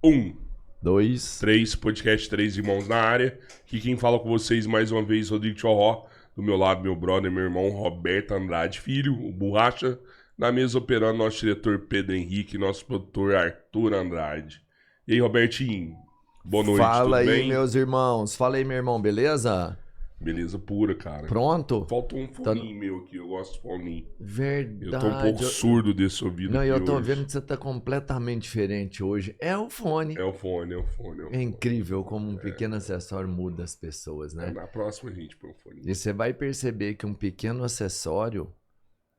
Um, dois, três, podcast Três Irmãos na área. Aqui quem fala com vocês mais uma vez, Rodrigo Tchorró. Do meu lado, meu brother, meu irmão Roberto Andrade Filho, o Borracha. Na mesa operando, nosso diretor Pedro Henrique, nosso produtor Arthur Andrade. E aí, Robertinho? Boa noite, Fala tudo aí, bem? meus irmãos. Fala aí, meu irmão, beleza? Beleza pura, cara. Pronto? Faltou um foninho meu aqui, eu gosto de foninho. Verdade. Eu tô um pouco surdo desse ouvido Não, aqui eu tô hoje. vendo que você tá completamente diferente hoje. É o fone. É o fone. É incrível como um pequeno acessório muda as pessoas, né? Na próxima a gente põe um fone. E você vai perceber que um pequeno acessório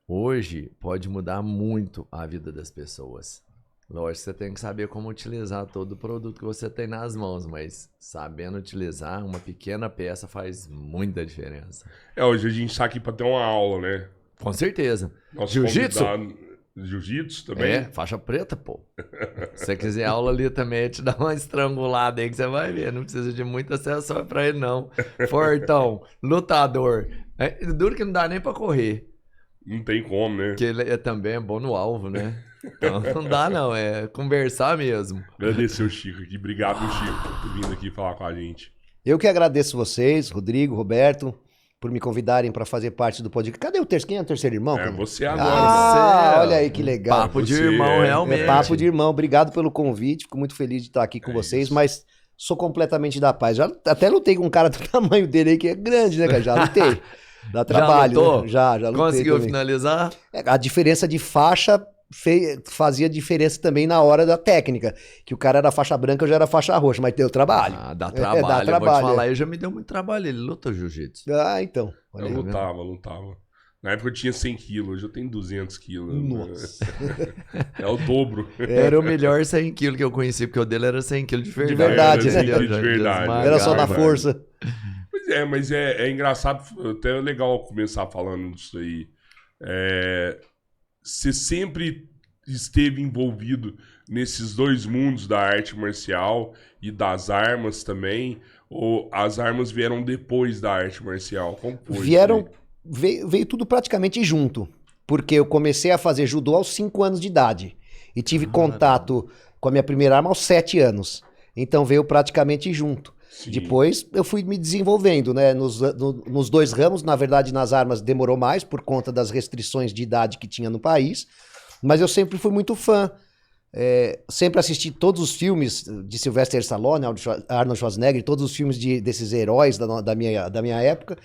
hoje pode mudar muito a vida das pessoas. Lógico, você tem que saber como utilizar todo o produto que você tem nas mãos, mas sabendo utilizar, uma pequena peça faz muita diferença. Hoje a gente tá aqui pra ter uma aula, né? Com certeza. Nosso Jiu-jitsu? convidado- Jiu-jitsu também? É, faixa preta, pô. Se você quiser aula ali também, te dá uma estrangulada aí que você vai ver. Não precisa de muito acessório pra ele, não. Fortão, lutador. É, duro que não dá nem pra correr. Não tem como, né? Porque ele também é bom no alvo, né? Então não dá, não. É conversar mesmo. Agradecer o Chico aqui. Obrigado, Chico, por vindo aqui falar com a gente. Eu que agradeço vocês, Rodrigo, Roberto, por me convidarem para fazer parte do podcast. Cadê o terceiro? Quem é o terceiro irmão? É, cara? você agora. Você- Olha aí que legal. Papo de Você irmão, é- realmente. É papo de irmão. Obrigado pelo convite. Fico muito feliz de estar aqui com vocês, isso. mas sou completamente da paz. Já até lutei com um cara do tamanho dele aí, que é grande, né, cara? Já lutei. Dá trabalho, lutou? né? Já lutei Conseguiu também. finalizar? A diferença de faixa fazia diferença também na hora da técnica. Que o cara era faixa branca, eu já era faixa roxa, mas deu trabalho. Ah, dá É, trabalho. dá Eu vou te trabalho, falar, é. eu já me deu muito trabalho. Ele lutou jiu-jitsu. Ah, então. Olha Eu aí. lutava. Na época eu tinha 100 quilos, hoje eu tenho 200 quilos. Nossa. É o dobro. Era o melhor 100 kg que eu conheci, porque o dele era 100 kg de verdade. verdade, né? entendeu? De verdade. Esmagado. Era só na verdade. força. Mas é engraçado, até é legal começar falando disso aí. Você sempre esteve envolvido nesses dois mundos da arte marcial e das armas também? Ou as armas vieram depois da arte marcial? Como foi? Vieram, veio tudo praticamente junto. Porque eu comecei a fazer judô aos 5 anos de idade. E tive contato com a minha primeira arma aos 7 anos. Então veio praticamente junto. Sim. Depois eu fui me desenvolvendo, né? Nos dois ramos, na verdade, nas armas demorou mais por conta das restrições de idade que tinha no país. Mas eu sempre fui muito fã. Sempre assisti todos os filmes de Sylvester Stallone, Arnold Schwarzenegger, todos os filmes desses heróis da minha época.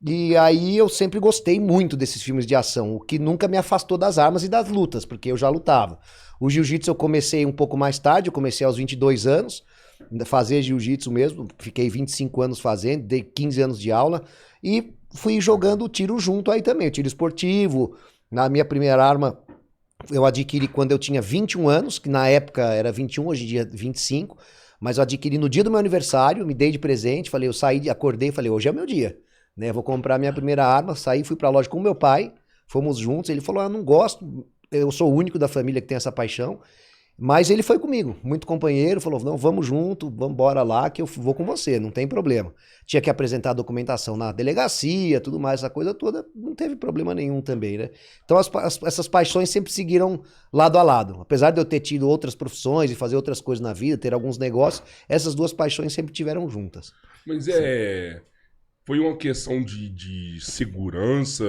E aí eu sempre gostei muito desses filmes de ação, o que nunca me afastou das armas e das lutas, porque eu já lutava. O jiu-jitsu eu comecei um pouco mais tarde, eu comecei aos 22 anos, fazer jiu-jitsu mesmo, fiquei 25 anos fazendo, dei 15 anos de aula e fui jogando tiro junto aí também, o tiro esportivo. Na minha primeira arma eu adquiri quando eu tinha 21 anos, que na época era 21, hoje em dia 25, mas eu adquiri no dia do meu aniversário, me dei de presente, falei, eu saí, acordei e falei, hoje é meu dia. Né, vou comprar minha primeira arma, saí, fui pra loja com meu pai, fomos juntos, ele falou, não gosto, eu sou o único da família que tem essa paixão, mas ele foi comigo, muito companheiro, falou, não, vamos junto, vamos embora lá que eu vou com você, não tem problema. Tinha que apresentar a documentação na delegacia, tudo mais, essa coisa toda, não teve problema nenhum também, né? Então essas paixões sempre seguiram lado a lado, apesar de eu ter tido outras profissões e fazer outras coisas na vida, ter alguns negócios, essas duas paixões sempre tiveram juntas. Mas foi uma questão de segurança,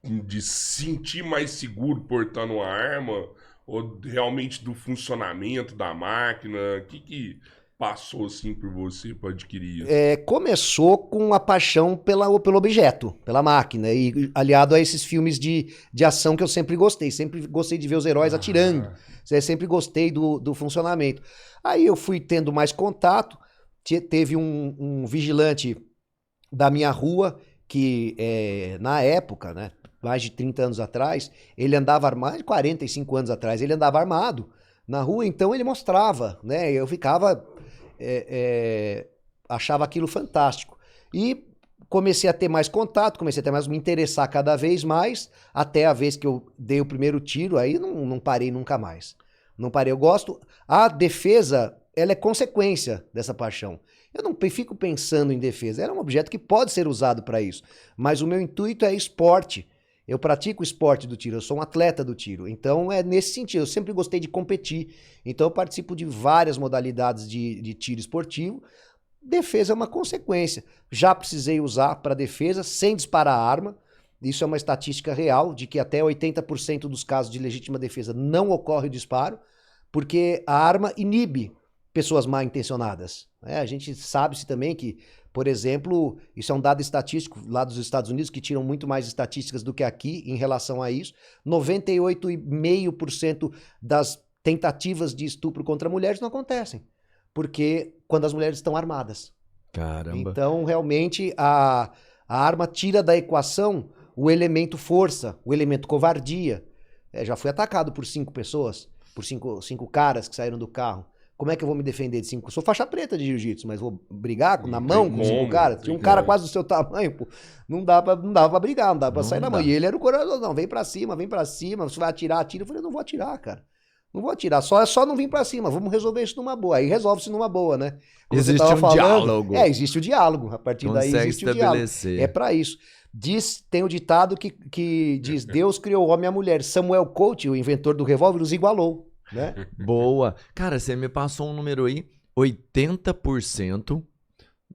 de se sentir mais seguro portando uma arma, ou realmente do funcionamento da máquina? O que passou assim por você para adquirir isso? Começou com a paixão pelo objeto, pela máquina, e aliado a esses filmes de ação que eu sempre gostei de ver os heróis atirando, sempre gostei do funcionamento. Aí eu fui tendo mais contato, teve um vigilante da minha rua, que na época, né, mais de 30 anos atrás, ele andava armado, mais de 45 anos atrás, ele andava armado na rua, então ele mostrava, né, eu ficava, achava aquilo fantástico. E comecei a ter mais contato, comecei a ter mais, me interessar cada vez mais, até a vez que eu dei o primeiro tiro, aí não parei nunca mais. Não parei, eu gosto, a defesa, ela é consequência dessa paixão. Eu não fico pensando em defesa, era um objeto que pode ser usado para isso, mas o meu intuito é esporte. Eu pratico o esporte do tiro, eu sou um atleta do tiro. Então é nesse sentido, eu sempre gostei de competir. Então eu participo de várias modalidades de tiro esportivo. Defesa é uma consequência. Já precisei usar para defesa sem disparar a arma. Isso é uma estatística real, de que até 80% dos casos de legítima defesa não ocorre o disparo, porque a arma inibe pessoas mal intencionadas. A gente sabe-se também que, por exemplo, isso é um dado estatístico lá dos Estados Unidos, que tiram muito mais estatísticas do que aqui em relação a isso. 98,5% das tentativas de estupro contra mulheres não acontecem, porque quando as mulheres estão armadas. Caramba. Então, realmente, a arma tira da equação o elemento força, o elemento covardia. Já fui atacado por 5 pessoas, por cinco caras que saíram do carro. Como é que eu vou me defender de 5? Sou faixa preta de jiu-jitsu, mas vou brigar na mão com 5 caras? Tinha um cara quase do seu tamanho, pô. Não dava pra brigar, não dava pra sair na mão. E ele era o corajoso, não, vem pra cima, você vai atirar, atira. Eu falei, não vou atirar, cara. Não vou atirar, só não vir pra cima, vamos resolver isso numa boa. Aí resolve-se numa boa, né? Como existe diálogo. Existe o diálogo. A partir daí existe o diálogo. É pra isso. Tem o ditado que diz, Deus criou o homem e a mulher. Samuel Colt, o inventor do revólver, os igualou. Né? Boa. Cara, você me passou um número aí, 80%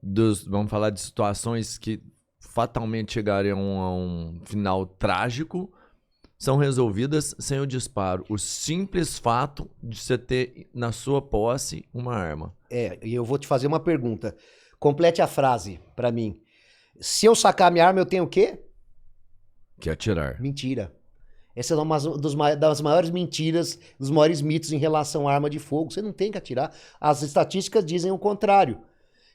dos, vamos falar de situações que fatalmente chegariam a um final trágico, são resolvidas sem o disparo. O simples fato de você ter na sua posse uma arma. E eu vou te fazer uma pergunta. Complete a frase pra mim. Se eu sacar minha arma, eu tenho o quê? Que atirar. Mentira. Essa é uma das maiores mentiras, dos maiores mitos em relação à arma de fogo. Você não tem que atirar. As estatísticas dizem o contrário.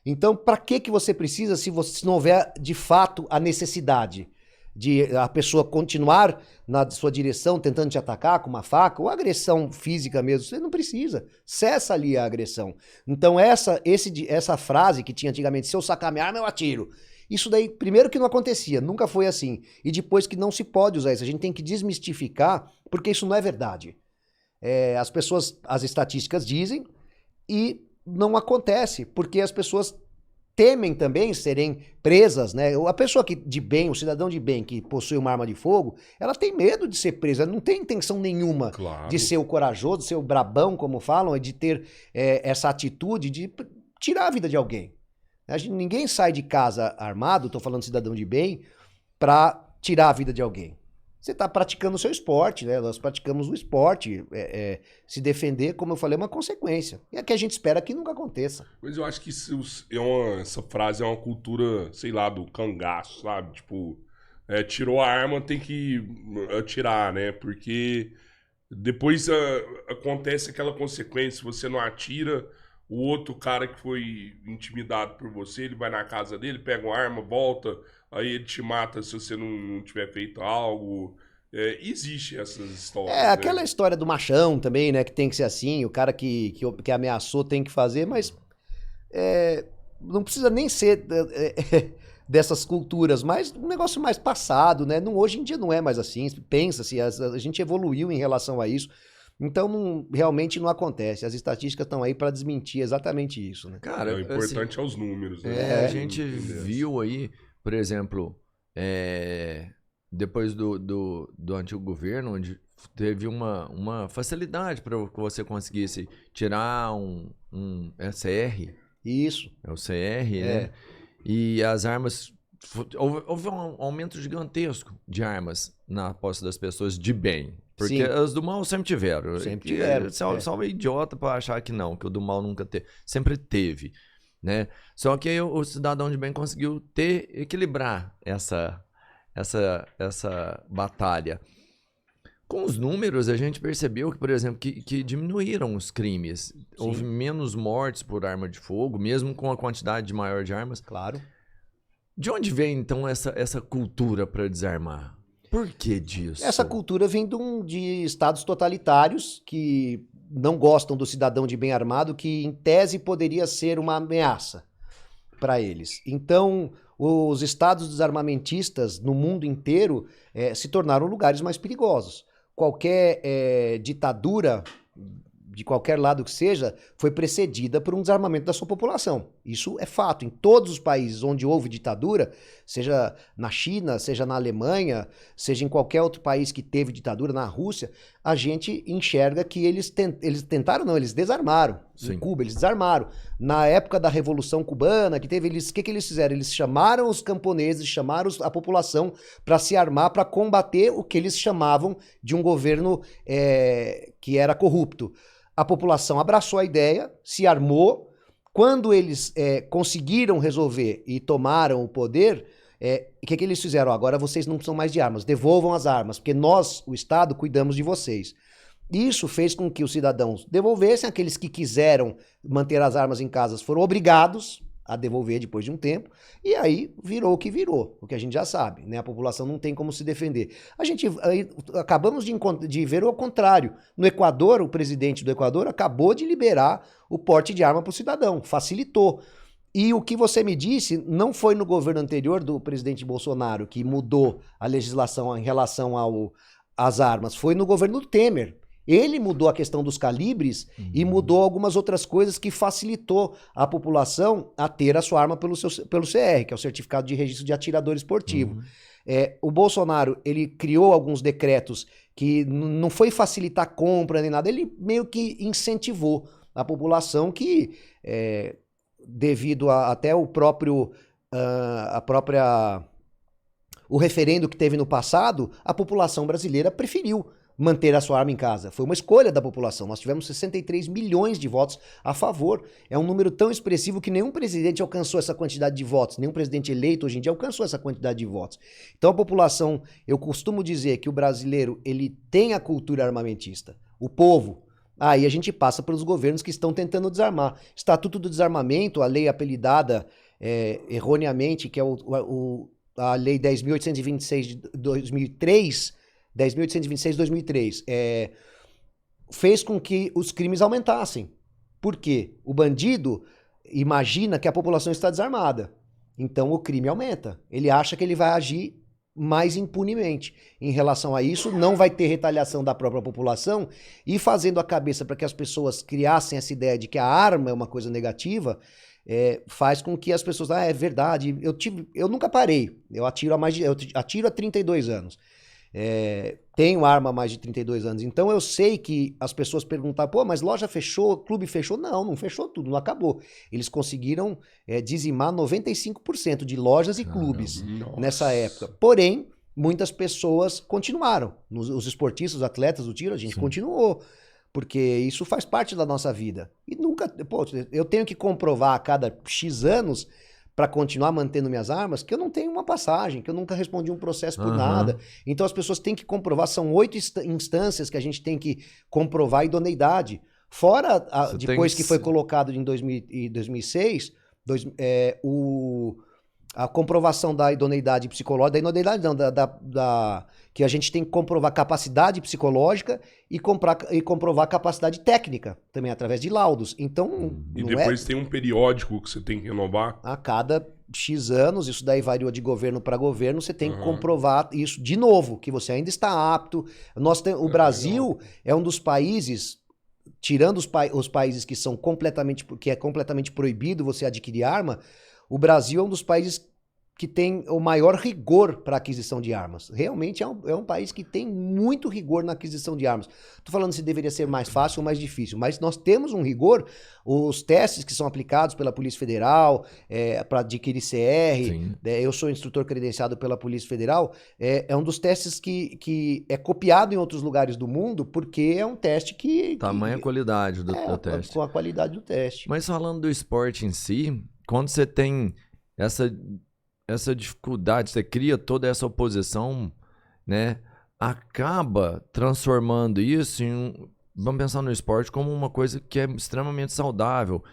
Então, para que você precisa se não houver, de fato, a necessidade de a pessoa continuar na sua direção, tentando te atacar com uma faca, ou agressão física mesmo? Você não precisa. Cessa ali a agressão. Então, essa frase que tinha antigamente, se eu sacar minha arma, eu atiro. Isso daí, primeiro que não acontecia, nunca foi assim. E depois que não se pode usar isso. A gente tem que desmistificar, porque isso não é verdade. As estatísticas dizem e não acontece, porque as pessoas temem também serem presas, né? A pessoa de bem, o cidadão de bem que possui uma arma de fogo, ela tem medo de ser presa, ela não tem intenção nenhuma de ser o corajoso, de ser o brabão, como falam, e de ter essa atitude de tirar a vida de alguém. Ninguém sai de casa armado, estou falando cidadão de bem, para tirar a vida de alguém. Você está praticando o seu esporte, né? Nós praticamos o esporte. Se defender, como eu falei, é uma consequência. E é que a gente espera que nunca aconteça. Mas eu acho que essa frase é uma cultura, sei lá, do cangaço, sabe? Tipo, tirou a arma, tem que atirar, né? Porque depois acontece aquela consequência, você não atira... O outro cara que foi intimidado por você, ele vai na casa dele, pega uma arma, volta, aí ele te mata se você não tiver feito algo. Existe essas histórias. Aquela história do machão também, né? Que tem que ser assim, o cara que ameaçou tem que fazer, mas não precisa nem ser dessas culturas, mas um negócio mais passado, né? Hoje em dia não é mais assim, pensa-se, a gente evoluiu em relação a isso. Então, realmente não acontece. As estatísticas estão aí para desmentir exatamente isso, né? Cara, o importante é os números, né? A gente viu aí, por exemplo, depois do antigo governo, onde teve uma facilidade para que você conseguisse tirar um SR. Isso. É o CR, né? E as armas... Houve um aumento gigantesco de armas na posse das pessoas de bem. Porque as do mal sempre tiveram. Sempre tiveram. Só é idiota pra achar que não, que o do mal nunca teve. Sempre teve, né? Só que aí o cidadão de bem conseguiu equilibrar essa batalha. Com os números, a gente percebeu que, por exemplo, que diminuíram os crimes. Sim. Houve menos mortes por arma de fogo, mesmo com a quantidade maior de armas. Claro. De onde vem, então, essa cultura para desarmar? Por que disso? Essa cultura vem de estados totalitários que não gostam do cidadão de bem armado, que em tese poderia ser uma ameaça para eles. Então, os estados desarmamentistas no mundo inteiro se tornaram lugares mais perigosos. Qualquer ditadura, de qualquer lado que seja, foi precedida por um desarmamento da sua população. Isso é fato. Em todos os países onde houve ditadura, seja na China, seja na Alemanha, seja em qualquer outro país que teve ditadura, na Rússia, a gente enxerga que eles tentaram, não, eles desarmaram. Sim. Em Cuba, eles desarmaram. Na época da Revolução Cubana, que teve, o que eles fizeram? Eles chamaram os camponeses, chamaram a população para se armar, para combater o que eles chamavam de um governo que era corrupto. A população abraçou a ideia, se armou. Quando eles conseguiram resolver e tomaram o poder, o que eles fizeram? Agora vocês não precisam mais de armas, devolvam as armas, porque nós, o Estado, cuidamos de vocês. Isso fez com que os cidadãos devolvessem, aqueles que quiseram manter as armas em casa foram obrigados a devolver depois de um tempo, e aí virou o que virou, o que a gente já sabe, né? A população não tem como se defender. Acabamos de ver o contrário. No Equador, o presidente do Equador acabou de liberar o porte de arma para o cidadão, facilitou. E o que você me disse não foi no governo anterior do presidente Bolsonaro que mudou a legislação em relação às armas, foi no governo do Temer. Ele mudou a questão dos calibres e mudou algumas outras coisas que facilitou a população a ter a sua arma pelo CR, que é o Certificado de Registro de Atirador Esportivo. O Bolsonaro, ele criou alguns decretos que não foi facilitar a compra nem nada, ele meio que incentivou a população que, devido até o referendo que teve no passado, a população brasileira preferiu manter a sua arma em casa. Foi uma escolha da população. Nós tivemos 63 milhões de votos a favor. É um número tão expressivo que nenhum presidente alcançou essa quantidade de votos. Nenhum presidente eleito hoje em dia alcançou essa quantidade de votos. Então a população, eu costumo dizer que o brasileiro, ele tem a cultura armamentista. O povo. Aí a gente passa pelos governos que estão tentando desarmar. Estatuto do Desarmamento, a lei apelidada erroneamente, que é a Lei 10.826 de 2003, 10.826 de 2003, fez com que os crimes aumentassem. Por quê? O bandido imagina que a população está desarmada. Então o crime aumenta. Ele acha que ele vai agir mais impunemente. Em relação a isso, não vai ter retaliação da própria população, e fazendo a cabeça para que as pessoas criassem essa ideia de que a arma é uma coisa negativa, faz com que as pessoas... é verdade, eu nunca parei. Eu atiro há 32 anos. Tenho arma há mais de 32 anos, então eu sei que as pessoas perguntam, pô, mas loja fechou, clube fechou? Não fechou tudo, não acabou. Eles conseguiram dizimar 95% de lojas e clubes nessa época. Porém, muitas pessoas continuaram. Os esportistas, os atletas do tiro, a gente continuou, porque isso faz parte da nossa vida. E nunca, pô, eu tenho que comprovar a cada X anos para continuar mantendo minhas armas, que eu não tenho uma passagem, que eu nunca respondi um processo por nada. Então as pessoas têm que comprovar, são 8 instâncias que a gente tem que comprovar a idoneidade. Fora, depois que foi colocado em 2006, a comprovação da idoneidade psicológica, da idoneidade não, que a gente tem que comprovar capacidade psicológica e comprovar capacidade técnica, também através de laudos. Então, e depois tem um periódico que você tem que renovar? A cada X anos, isso daí varia de governo para governo, você tem que comprovar isso de novo, que você ainda está apto. O Brasil é um dos países, tirando os países que é completamente proibido você adquirir arma, o Brasil é um dos países que tem o maior rigor para a aquisição de armas. Realmente é um país que tem muito rigor na aquisição de armas. Estou falando se deveria ser mais fácil ou mais difícil, mas nós temos um rigor. Os testes que são aplicados pela Polícia Federal para adquirir CR, eu sou instrutor credenciado pela Polícia Federal, é um dos testes que é copiado em outros lugares do mundo, porque é um teste que... Tamanha qualidade do teste. Com a qualidade do teste. Mas falando do esporte em si, quando você tem essa dificuldade, você cria toda essa oposição, né? Acaba transformando isso vamos pensar no esporte como uma coisa que é extremamente saudável.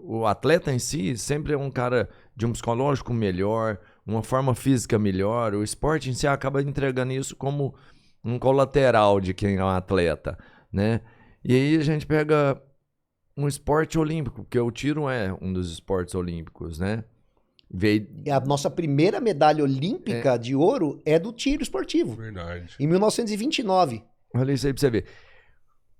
O atleta em si sempre é um cara de um psicológico melhor, uma forma física melhor. O esporte em si acaba entregando isso como um colateral de quem é um atleta, né? E aí a gente pega um esporte olímpico, porque o tiro é um dos esportes olímpicos, né? A nossa primeira medalha olímpica de ouro é do tiro esportivo. Verdade. Em 1929. Olha isso aí pra você ver.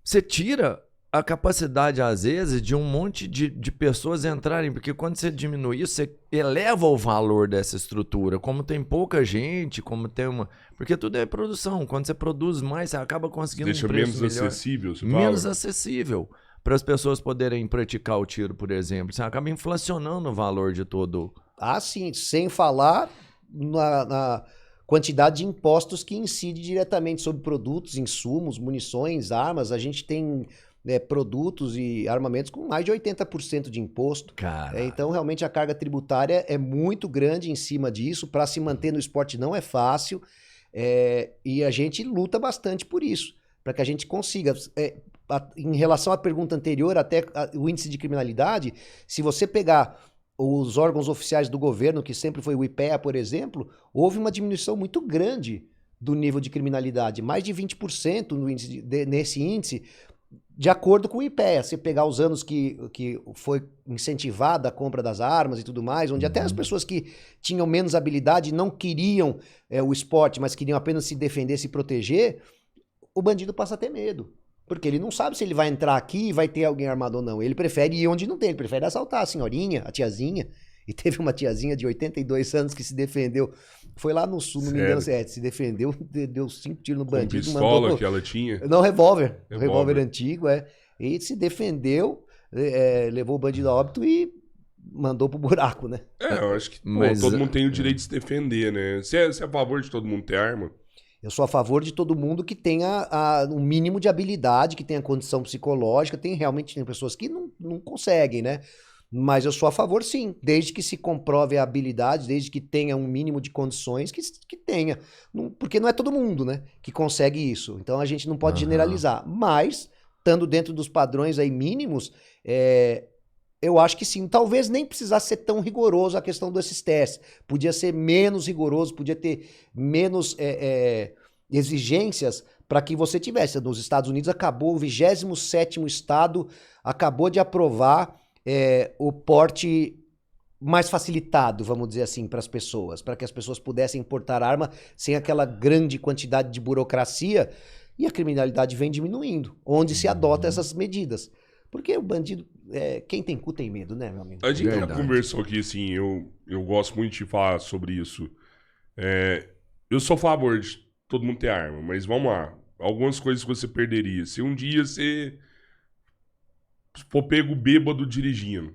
Você tira a capacidade, às vezes, de um monte de pessoas entrarem, porque quando você diminui isso, você eleva o valor dessa estrutura. Como tem pouca gente, como tem uma... Porque tudo é produção. Quando você produz mais, você acaba conseguindo Deixa um preço menos melhor. acessível, você Menos fala? acessível para as pessoas poderem praticar o tiro, por exemplo. Você acaba inflacionando o valor de todo... Ah, sim, sem falar na quantidade de impostos que incide diretamente sobre produtos, insumos, munições, armas. A gente tem produtos e armamentos com mais de 80% de imposto. Cara, Então, realmente, a carga tributária é muito grande em cima disso. Para se manter no esporte não é fácil. E a gente luta bastante por isso, para que a gente consiga. Em relação à pergunta anterior, até o índice de criminalidade, se você pegar os órgãos oficiais do governo, que sempre foi o IPEA, por exemplo, houve uma diminuição muito grande do nível de criminalidade, mais de 20% no índice nesse índice, de acordo com o IPEA. Se pegar os anos que foi incentivada a compra das armas e tudo mais, onde até as pessoas que tinham menos habilidade não queriam o esporte, mas queriam apenas se defender, se proteger, o bandido passa a ter medo. Porque ele não sabe se ele vai entrar aqui e vai ter alguém armado ou não. Ele prefere ir onde não tem, ele prefere assaltar a senhorinha, a tiazinha. E teve uma tiazinha de 82 anos que se defendeu. Foi lá no sul, não me engano, se defendeu, deu 5 tiros no bandido. Com pistola mandou... que ela tinha? Não, revólver. Revólver antigo, E se defendeu, levou o bandido a óbito e mandou pro buraco, né? Eu acho que Mas, todo mundo tem o direito de se defender, né? Você é a favor de todo mundo ter arma? Eu sou a favor de todo mundo que tenha um mínimo de habilidade, que tenha condição psicológica. Tem pessoas que não conseguem, né? Mas eu sou a favor, sim, desde que se comprove a habilidade, desde que tenha um mínimo de condições, que tenha. Porque não é todo mundo, né, que consegue isso. Então a gente não pode generalizar. Mas, estando dentro dos padrões aí mínimos, eu acho que sim. Talvez nem precisasse ser tão rigoroso a questão desses testes. Podia ser menos rigoroso, podia ter menos exigências para que você tivesse. Nos Estados Unidos acabou, o 27º estado acabou de aprovar o porte mais facilitado, vamos dizer assim, para as pessoas, para que as pessoas pudessem portar arma sem aquela grande quantidade de burocracia, e a criminalidade vem diminuindo, onde se adota essas medidas. Porque o bandido, quem tem cu tem medo, né, meu amigo? A gente já Verdade. conversou aqui, assim, eu gosto muito de falar sobre isso. Eu sou a favor de todo mundo ter arma, mas vamos lá. Algumas coisas que você perderia. Se um dia você for pego bêbado dirigindo,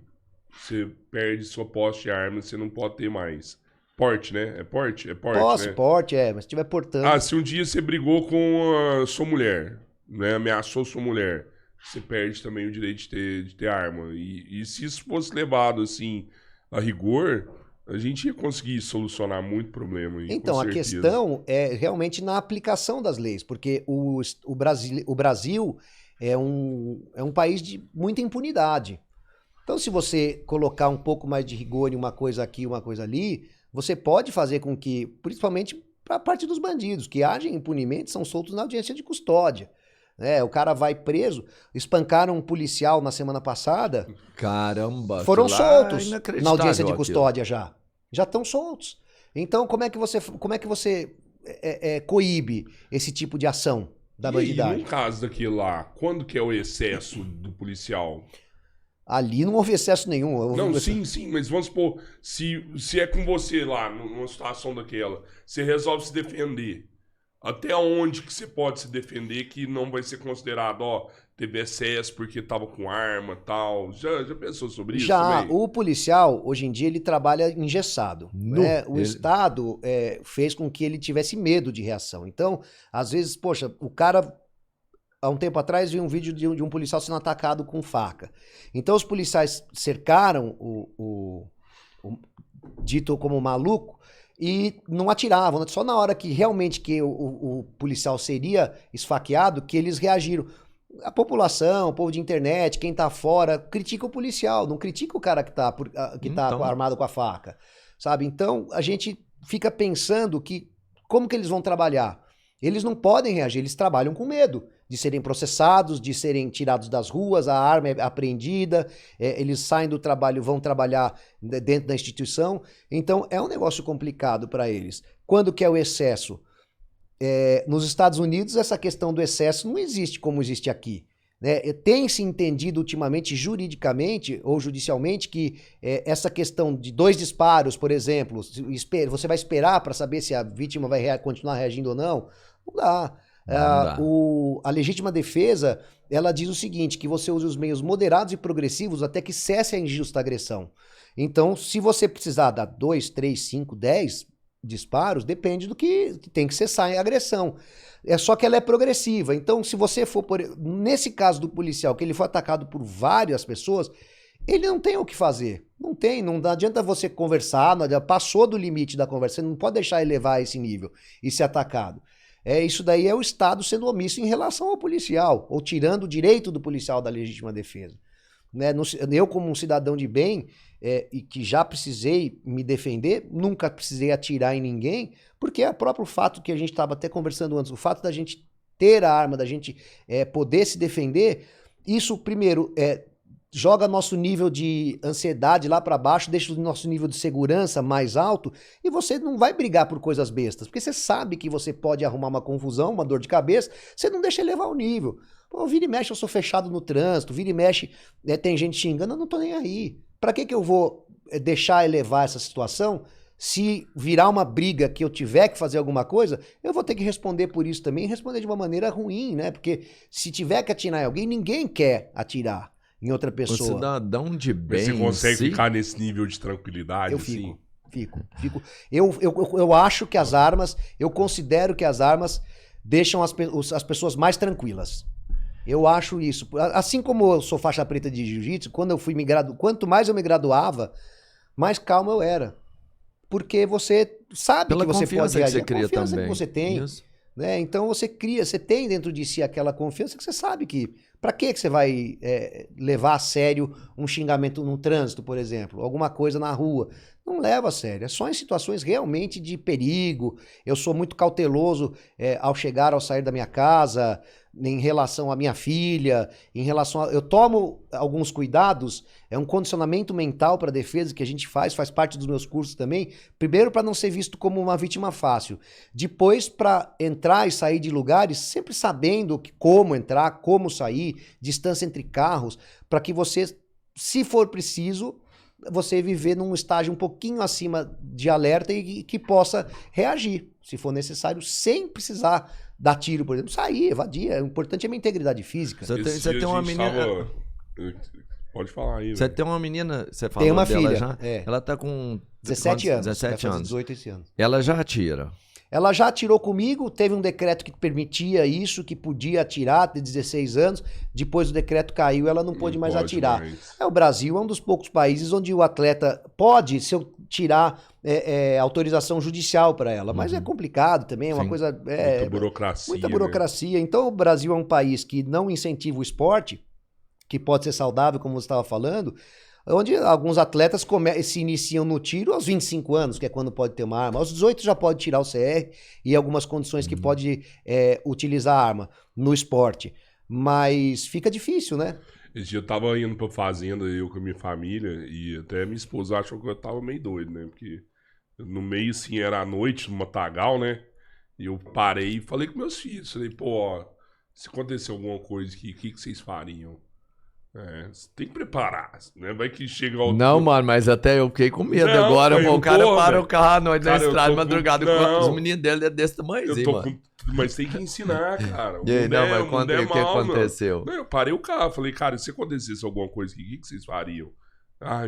você perde sua posse de arma, você não pode ter mais. Porte, né? É porte? É porte, Posse, né? porte, mas se estiver portando... Ah, se um dia você brigou com a sua mulher, né? Ameaçou sua mulher, você perde também o direito de ter arma. E se isso fosse levado, assim, a rigor, a gente ia conseguir solucionar muito problema aí, Então, com a certeza. questão é realmente na aplicação das leis, porque o Brasil é um país de muita impunidade. Então, se você colocar um pouco mais de rigor em uma coisa aqui, uma coisa ali, você pode fazer com que, principalmente para a parte dos bandidos, que agem impunemente, são soltos na audiência de custódia. O cara vai preso, espancaram um policial na semana passada, caramba. foram aquilo lá é soltos na inacreditável audiência de aquilo. custódia já estão soltos. Então, como é que você coíbe esse tipo de ação da E bandidagem? no caso daquele lá, quando que é o excesso do policial? Ali não houve excesso nenhum. Não, sim, mas vamos supor, se é com você lá, numa situação daquela, você resolve se defender. Até onde que você pode se defender que não vai ser considerado, teve excesso porque tava com arma e tal? Já pensou sobre isso Já, também? o policial, hoje em dia, ele trabalha engessado. Né? O Estado fez com que ele tivesse medo de reação. Então, às vezes, poxa, o cara... Há um tempo atrás, vi um vídeo de um policial sendo atacado com faca. Então, os policiais cercaram o dito como maluco e não atiravam. Só na hora que realmente o policial seria esfaqueado, que eles reagiram. A população, o povo de internet, quem tá fora, critica o policial, não critica o cara que tá armado com a faca, sabe? Então, a gente fica pensando que como que eles vão trabalhar? Eles não podem reagir, eles trabalham com medo de serem processados, de serem tirados das ruas, a arma é apreendida, eles saem do trabalho, vão trabalhar dentro da instituição. Então, é um negócio complicado para eles. Quando que é o excesso? Nos Estados Unidos, essa questão do excesso não existe como existe aqui. né? Tem se entendido ultimamente, juridicamente ou judicialmente, que essa questão de 2 disparos, por exemplo, você vai esperar para saber se a vítima vai continuar reagindo ou não? Não dá. Não dá. A legítima defesa, ela diz o seguinte, que você use os meios moderados e progressivos até que cesse a injusta agressão. Então, se você precisar dar 2, 3, 5, 10 disparos, depende do que tem que cessar a agressão. Só que ela é progressiva. Então, se você for, nesse caso do policial, que ele foi atacado por várias pessoas, ele não tem o que fazer. Não adianta você conversar, passou do limite da conversa, você não pode deixar ele levar a esse nível e ser atacado. Isso daí é o Estado sendo omisso em relação ao policial, ou tirando o direito do policial da legítima defesa. Né? Eu, como um cidadão de bem, e que já precisei me defender, nunca precisei atirar em ninguém, porque é o próprio fato que a gente estava até conversando antes, o fato da gente ter a arma, da gente poder se defender, isso primeiro joga nosso nível de ansiedade lá para baixo, deixa o nosso nível de segurança mais alto, e você não vai brigar por coisas bestas, porque você sabe que você pode arrumar uma confusão, uma dor de cabeça, você não deixa elevar o nível. Pô, vira e mexe, eu sou fechado no trânsito, vira e mexe, tem gente xingando, eu não tô nem aí. Pra que eu vou deixar elevar essa situação? Se virar uma briga que eu tiver que fazer alguma coisa, eu vou ter que responder por isso também, e responder de uma maneira ruim, né? Porque se tiver que atirar em alguém, ninguém quer atirar em outra pessoa. O cidadão de bem. Você consegue ficar nesse nível de tranquilidade? Eu assim? fico. Eu acho que as armas, eu considero que as armas deixam as pessoas mais tranquilas. Eu acho isso. Assim como eu sou faixa preta de jiu-jitsu, quando eu fui quanto mais eu me graduava, mais calmo eu era. Porque você sabe Pela que você pode reagir. Que você cria a confiança também. que você tem. Né? Então você tem dentro de si aquela confiança que você sabe que... Pra que você vai levar a sério um xingamento no trânsito, por exemplo? Alguma coisa na rua. Não leva a sério. É só em situações realmente de perigo. Eu sou muito cauteloso ao sair da minha casa, em relação à minha filha, eu tomo alguns cuidados, é um condicionamento mental para defesa que a gente faz parte dos meus cursos também. Primeiro, para não ser visto como uma vítima fácil. Depois, para entrar e sair de lugares sempre sabendo como entrar, como sair, distância entre carros, para que você, se for preciso, você viver num estágio um pouquinho acima de alerta e que possa reagir, se for necessário, sem precisar dar tiro, por exemplo, sair, evadir. O importante é a minha integridade física. Você tem uma menina... Pode falar aí. Você tem uma menina, você falou tem uma dela filha, já? Ela tá com 17 anos. 17 anos. 18 esse ano. Ela já atira. Ela já atirou comigo, teve um decreto que permitia isso, que podia atirar até 16 anos. Depois o decreto caiu, ela não pôde mais atirar. O Brasil é um dos poucos países onde o atleta pode, se eu tirar autorização judicial para ela, mas é complicado também, é uma coisa... muita burocracia. Muita burocracia. Né? Então o Brasil é um país que não incentiva o esporte, que pode ser saudável, como você estava falando, onde alguns atletas se iniciam no tiro aos 25 anos, que é quando pode ter uma arma. Aos 18 já pode tirar o CR e algumas condições que pode utilizar a arma no esporte. Mas fica difícil, né? Esse dia eu tava indo pra fazenda, eu com a minha família, e até minha esposa achou que eu tava meio doido, né? Porque no meio, assim, era à noite, no matagal, né? E eu parei e falei com meus filhos. Falei, pô, ó, se acontecer alguma coisa aqui, o que vocês fariam? Você tem que preparar, né? Vai que chega ao... Não, mano, mas até eu fiquei com medo não, agora. Véio, O cara para véio. O carro à noite na estrada, madrugada. Não. Os meninos dele é desse tamanhozinho, mano. Mas tem que ensinar, cara. E aí, mas o que aconteceu? Não, eu parei o carro, falei, cara, se acontecesse alguma coisa aqui, o que vocês fariam?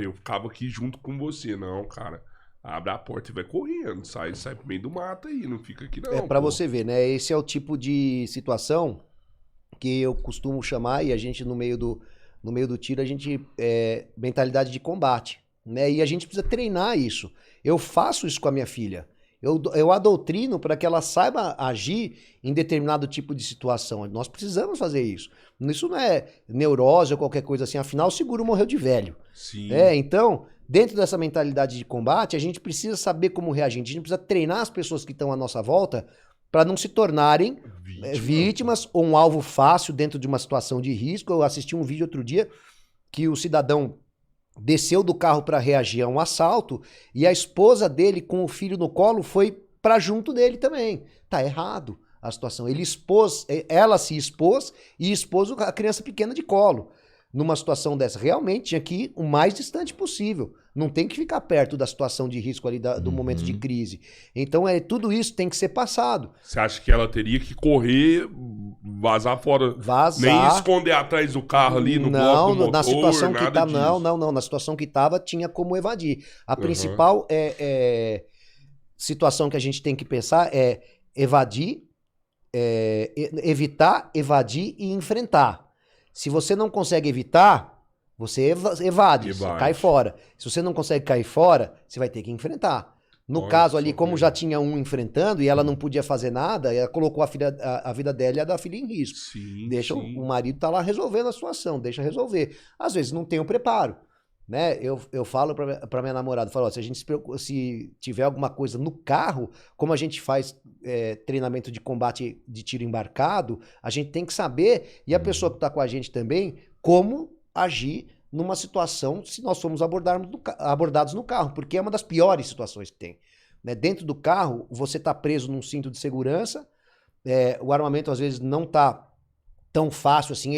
Eu ficava aqui junto com você. Não, cara, abre a porta e vai correndo, sai pro meio do mato aí, não fica aqui não. Pra você ver, né? Esse é o tipo de situação que eu costumo chamar, e a gente no meio do tiro, a gente mentalidade de combate, né? E a gente precisa treinar isso. Eu faço isso com a minha filha. Eu adoutrino para que ela saiba agir em determinado tipo de situação. Nós precisamos fazer isso. Isso não é neurose ou qualquer coisa assim. Afinal, o seguro morreu de velho. Sim. Então, dentro dessa mentalidade de combate, a gente precisa saber como reagir. A gente precisa treinar as pessoas que estão à nossa volta para não se tornarem vítimas ou um alvo fácil dentro de uma situação de risco. Eu assisti um vídeo outro dia que o cidadão desceu do carro para reagir a um assalto e a esposa dele com o filho no colo foi para junto dele também. Tá errado. a situação. Ela se expôs e expôs a criança pequena de colo. Numa situação dessa, realmente tinha que ir o mais distante possível. Não tem que ficar perto da situação de risco ali do momento de crise. Então, tudo isso tem que ser passado. Você acha que ela teria que correr, vazar fora? Vazar. Nem esconder atrás do carro ali no bloco do motor, na situação que nada tá, disso. não. Na situação que estava, tinha como evadir. A principal situação que a gente tem que pensar é evadir, evitar, evadir e enfrentar. Se você não consegue evitar, você evade, você cai fora. Se você não consegue cair fora, você vai ter que enfrentar. No caso ali, como já tinha um enfrentando e ela não podia fazer nada, ela colocou a vida dela e a da filha em risco. Sim, Deixa o marido tá lá resolvendo a situação, deixa resolver. Às vezes não tem o preparo, né? Eu falo pra minha namorada, falo, ó, se tiver alguma coisa no carro, como a gente faz treinamento de combate de tiro embarcado, a gente tem que saber, e a pessoa que tá com a gente também, como agir numa situação se nós formos abordados no carro, porque é uma das piores situações que tem. Né? Dentro do carro, você tá preso num cinto de segurança, o armamento às vezes não tá tão fácil assim,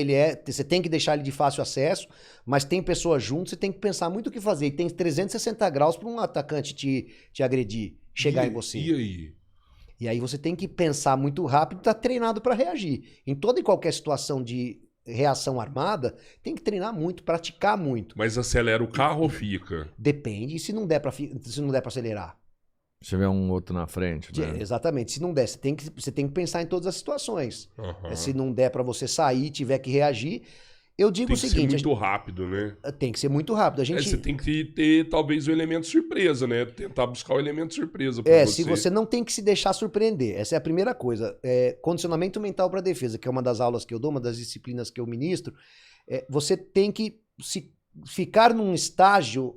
você tem que deixar ele de fácil acesso, mas tem pessoas junto, você tem que pensar muito o que fazer, e tem 360 graus para um atacante te agredir, chegar em você. E aí? E aí você tem que pensar muito rápido e tá treinado para reagir. Em toda e qualquer situação de reação armada, tem que treinar muito, praticar muito. Mas acelera o carro ou fica? Depende, se não der para acelerar. Se tiver um outro na frente, né? Exatamente, se não der, você tem que pensar em todas as situações. Se não der para você sair, tiver que reagir, eu digo o seguinte... Tem que ser muito rápido, né? Tem que ser muito rápido. Você tem que ter, talvez, o elemento surpresa, né? Tentar buscar o elemento surpresa pra você. Se você não tem que se deixar surpreender. Essa é a primeira coisa. Condicionamento mental para defesa, que é uma das aulas que eu dou, uma das disciplinas que eu ministro. Você tem que ficar num estágio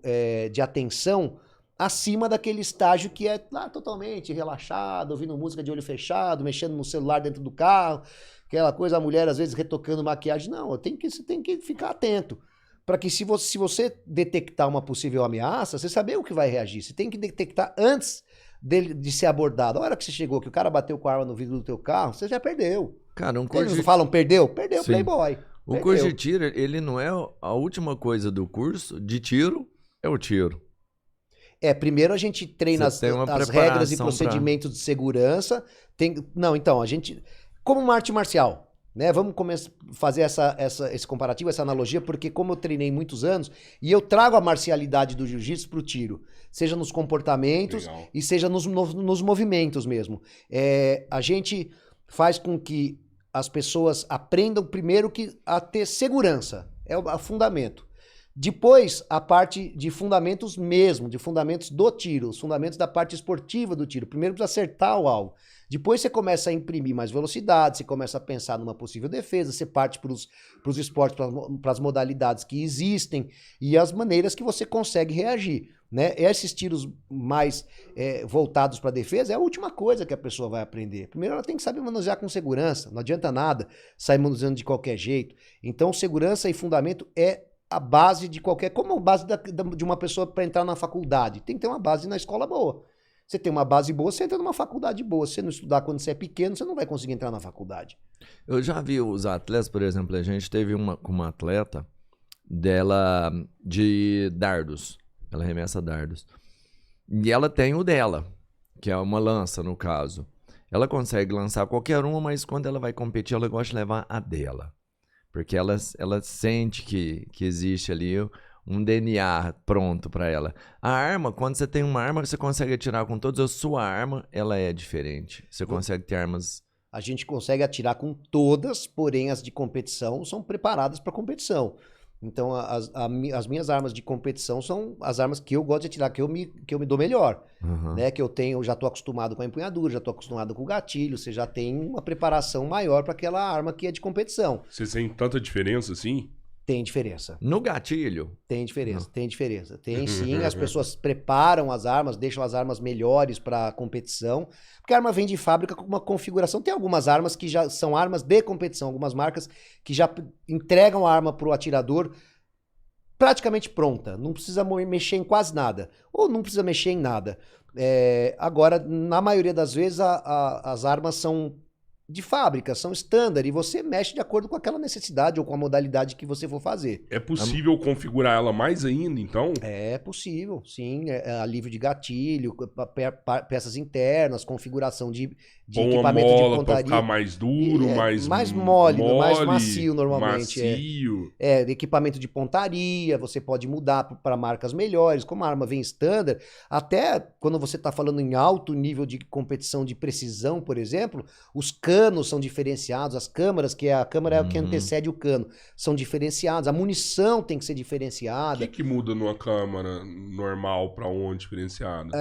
de atenção acima daquele estágio que é lá totalmente relaxado, ouvindo música de olho fechado, mexendo no celular dentro do carro, aquela coisa, a mulher às vezes retocando maquiagem. Não, você tem que ficar atento. Para que se você detectar uma possível ameaça, você saber o que vai reagir. Você tem que detectar antes de ser abordado. A hora que você chegou, que o cara bateu com a arma no vidro do teu carro, você já perdeu. Cara, Eles falam, perdeu? Perdeu, Sim. Playboy. O curso de tiro, ele não é a última coisa do curso de tiro, é o tiro. Primeiro a gente treina as regras e procedimentos de segurança. Então, a gente... Como uma arte marcial, né? Vamos fazer esse comparativo, essa analogia, porque como eu treinei muitos anos, e eu trago a marcialidade do jiu-jitsu pro tiro, seja nos comportamentos e seja nos movimentos mesmo. A gente faz com que as pessoas aprendam primeiro a ter segurança, é o fundamento. Depois, a parte de fundamentos mesmo, de fundamentos do tiro, os fundamentos da parte esportiva do tiro. Primeiro precisa acertar o alvo. Depois você começa a imprimir mais velocidade, você começa a pensar numa possível defesa, você parte para os esportes, para as modalidades que existem e as maneiras que você consegue reagir. Né? Esses tiros mais voltados para a defesa é a última coisa que a pessoa vai aprender. Primeiro ela tem que saber manusear com segurança, não adianta nada sair manuseando de qualquer jeito. Então segurança e fundamento é a base de qualquer... Como a base de uma pessoa para entrar na faculdade? Tem que ter uma base na escola boa. Você tem uma base boa, você entra numa faculdade boa. Se você não estudar quando você é pequeno, você não vai conseguir entrar na faculdade. Eu já vi os atletas, por exemplo, a gente teve uma atleta dela de dardos. Ela arremessa dardos. E ela tem o dela, que é uma lança, no caso. Ela consegue lançar qualquer uma, mas quando ela vai competir, ela gosta de levar a dela. Porque ela sente que existe ali um DNA pronto para ela. A arma, quando você tem uma arma, você consegue atirar com todas. A sua arma, ela é diferente. Você consegue ter armas... A gente consegue atirar com todas, porém as de competição são preparadas para competição. Então as minhas armas de competição são as armas que eu gosto de atirar, que eu me dou melhor. Né? Que eu já estou acostumado com a empunhadura, já estou acostumado com o gatilho, você já tem uma preparação maior para aquela arma que é de competição. Vocês têm tanta diferença assim? Tem diferença. No gatilho? Tem diferença, tem diferença. Tem sim, as pessoas preparam as armas, deixam as armas melhores para competição, porque a arma vem de fábrica com uma configuração. Tem algumas armas que já são armas de competição, algumas marcas que já entregam a arma pro atirador praticamente pronta, não precisa mexer em quase nada, ou não precisa mexer em nada. Agora, na maioria das vezes, as armas são de fábrica, são standard, e você mexe de acordo com aquela necessidade ou com a modalidade que você for fazer. É possível configurar ela mais ainda, então? É possível, sim. Alívio de gatilho, peças internas, configuração de Põe uma equipamento de mola pra pontaria. ficar mais duro, mais mole, mais mole, macio normalmente. Macio. Equipamento de pontaria, você pode mudar para marcas melhores. Como a arma vem standard, até quando você está falando em alto nível de competição de precisão, por exemplo, os canos são diferenciados, as câmaras, que a câmara é o que antecede o cano, são diferenciados, a munição tem que ser O diferenciada. que muda numa câmara normal para uma diferenciada?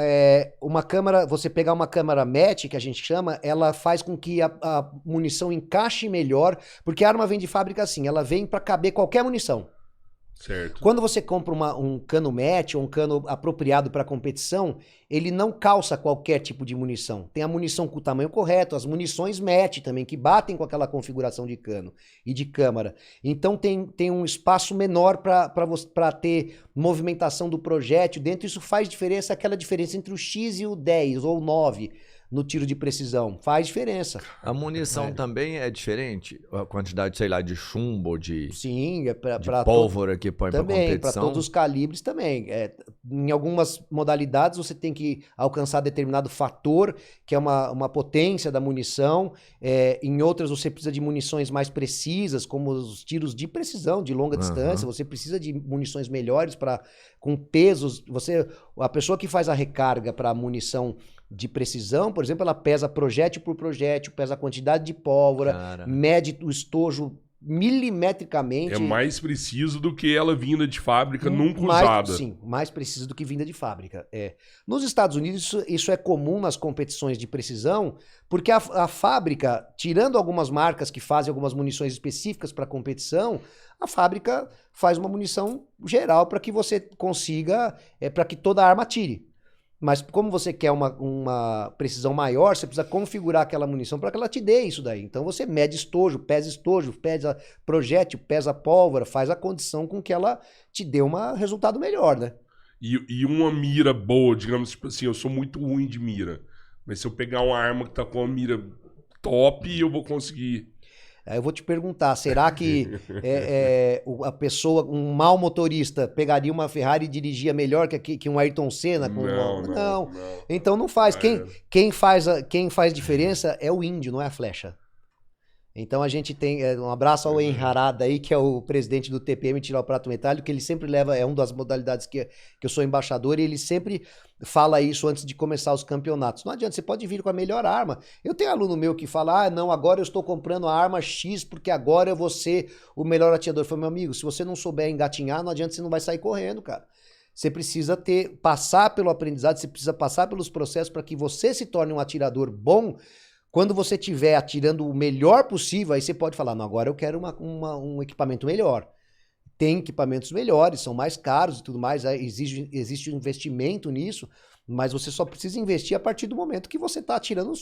Uma câmara, você pegar uma câmara match, que a gente chama, ela faz com que a munição encaixe melhor, porque a arma vem de fábrica assim, ela vem para caber qualquer munição. Certo. Quando você compra um cano match ou um cano apropriado para competição, ele não calça qualquer tipo de munição. Tem a munição com o tamanho correto, as munições match também, que batem com aquela configuração de cano e de câmara. Então tem um espaço menor para ter movimentação do projétil dentro. Isso faz diferença, aquela diferença entre o X e o 10 ou o 9 no tiro de precisão. Faz diferença. A munição também é diferente? A quantidade, sei lá, de chumbo, de Sim, para pólvora que põe para também, para competição? todos os calibres também. Em algumas modalidades você tem que alcançar determinado fator, que é uma potência da munição. Em outras você precisa de munições mais precisas, como os tiros de precisão, de longa distância. Você precisa de munições melhores com pesos. A pessoa que faz a recarga para munição de precisão, por exemplo, ela pesa projétil por projétil, pesa a quantidade de pólvora, mede o estojo milimetricamente. É mais preciso do que ela vinda de fábrica nunca usada. Sim, mais preciso do que vinda de fábrica. Nos Estados Unidos, isso é comum nas competições de precisão, porque a fábrica, tirando algumas marcas que fazem algumas munições específicas para competição, a fábrica faz uma munição geral para que você consiga, para que toda arma tire. Mas como você quer uma precisão maior, você precisa configurar aquela munição para que ela te dê isso daí. Então você mede estojo, pesa projétil, pesa pólvora, faz a condição com que ela te dê um resultado melhor, né? E uma mira boa, digamos, tipo assim, eu sou muito ruim de mira. Mas se eu pegar uma arma que tá com uma mira top, eu vou conseguir. Aí eu vou te perguntar, será que a pessoa, um mau motorista, pegaria uma Ferrari e dirigia melhor que um Ayrton Senna? Não. Então não faz. Quem faz diferença é o índio, não é a flecha. Então a gente tem um abraço ao Enharada aí, que é o presidente do TPM Tirar o Prato Metálico, que ele sempre leva, é uma das modalidades que eu sou embaixador, e ele sempre fala isso antes de começar os campeonatos. Não adianta, você pode vir com a melhor arma. Eu tenho aluno meu que fala, não, agora eu estou comprando a arma X porque agora eu vou ser o melhor atirador. Eu falo, meu amigo, se você não souber engatinhar, não adianta, você não vai sair correndo, cara. Você precisa passar pelo aprendizado, você precisa passar pelos processos para que você se torne um atirador bom. Quando você estiver atirando o melhor possível, aí você pode falar, não, agora eu quero um equipamento melhor. Tem equipamentos melhores, são mais caros e tudo mais, existe um investimento nisso, mas você só precisa investir a partir do momento que você está atirando,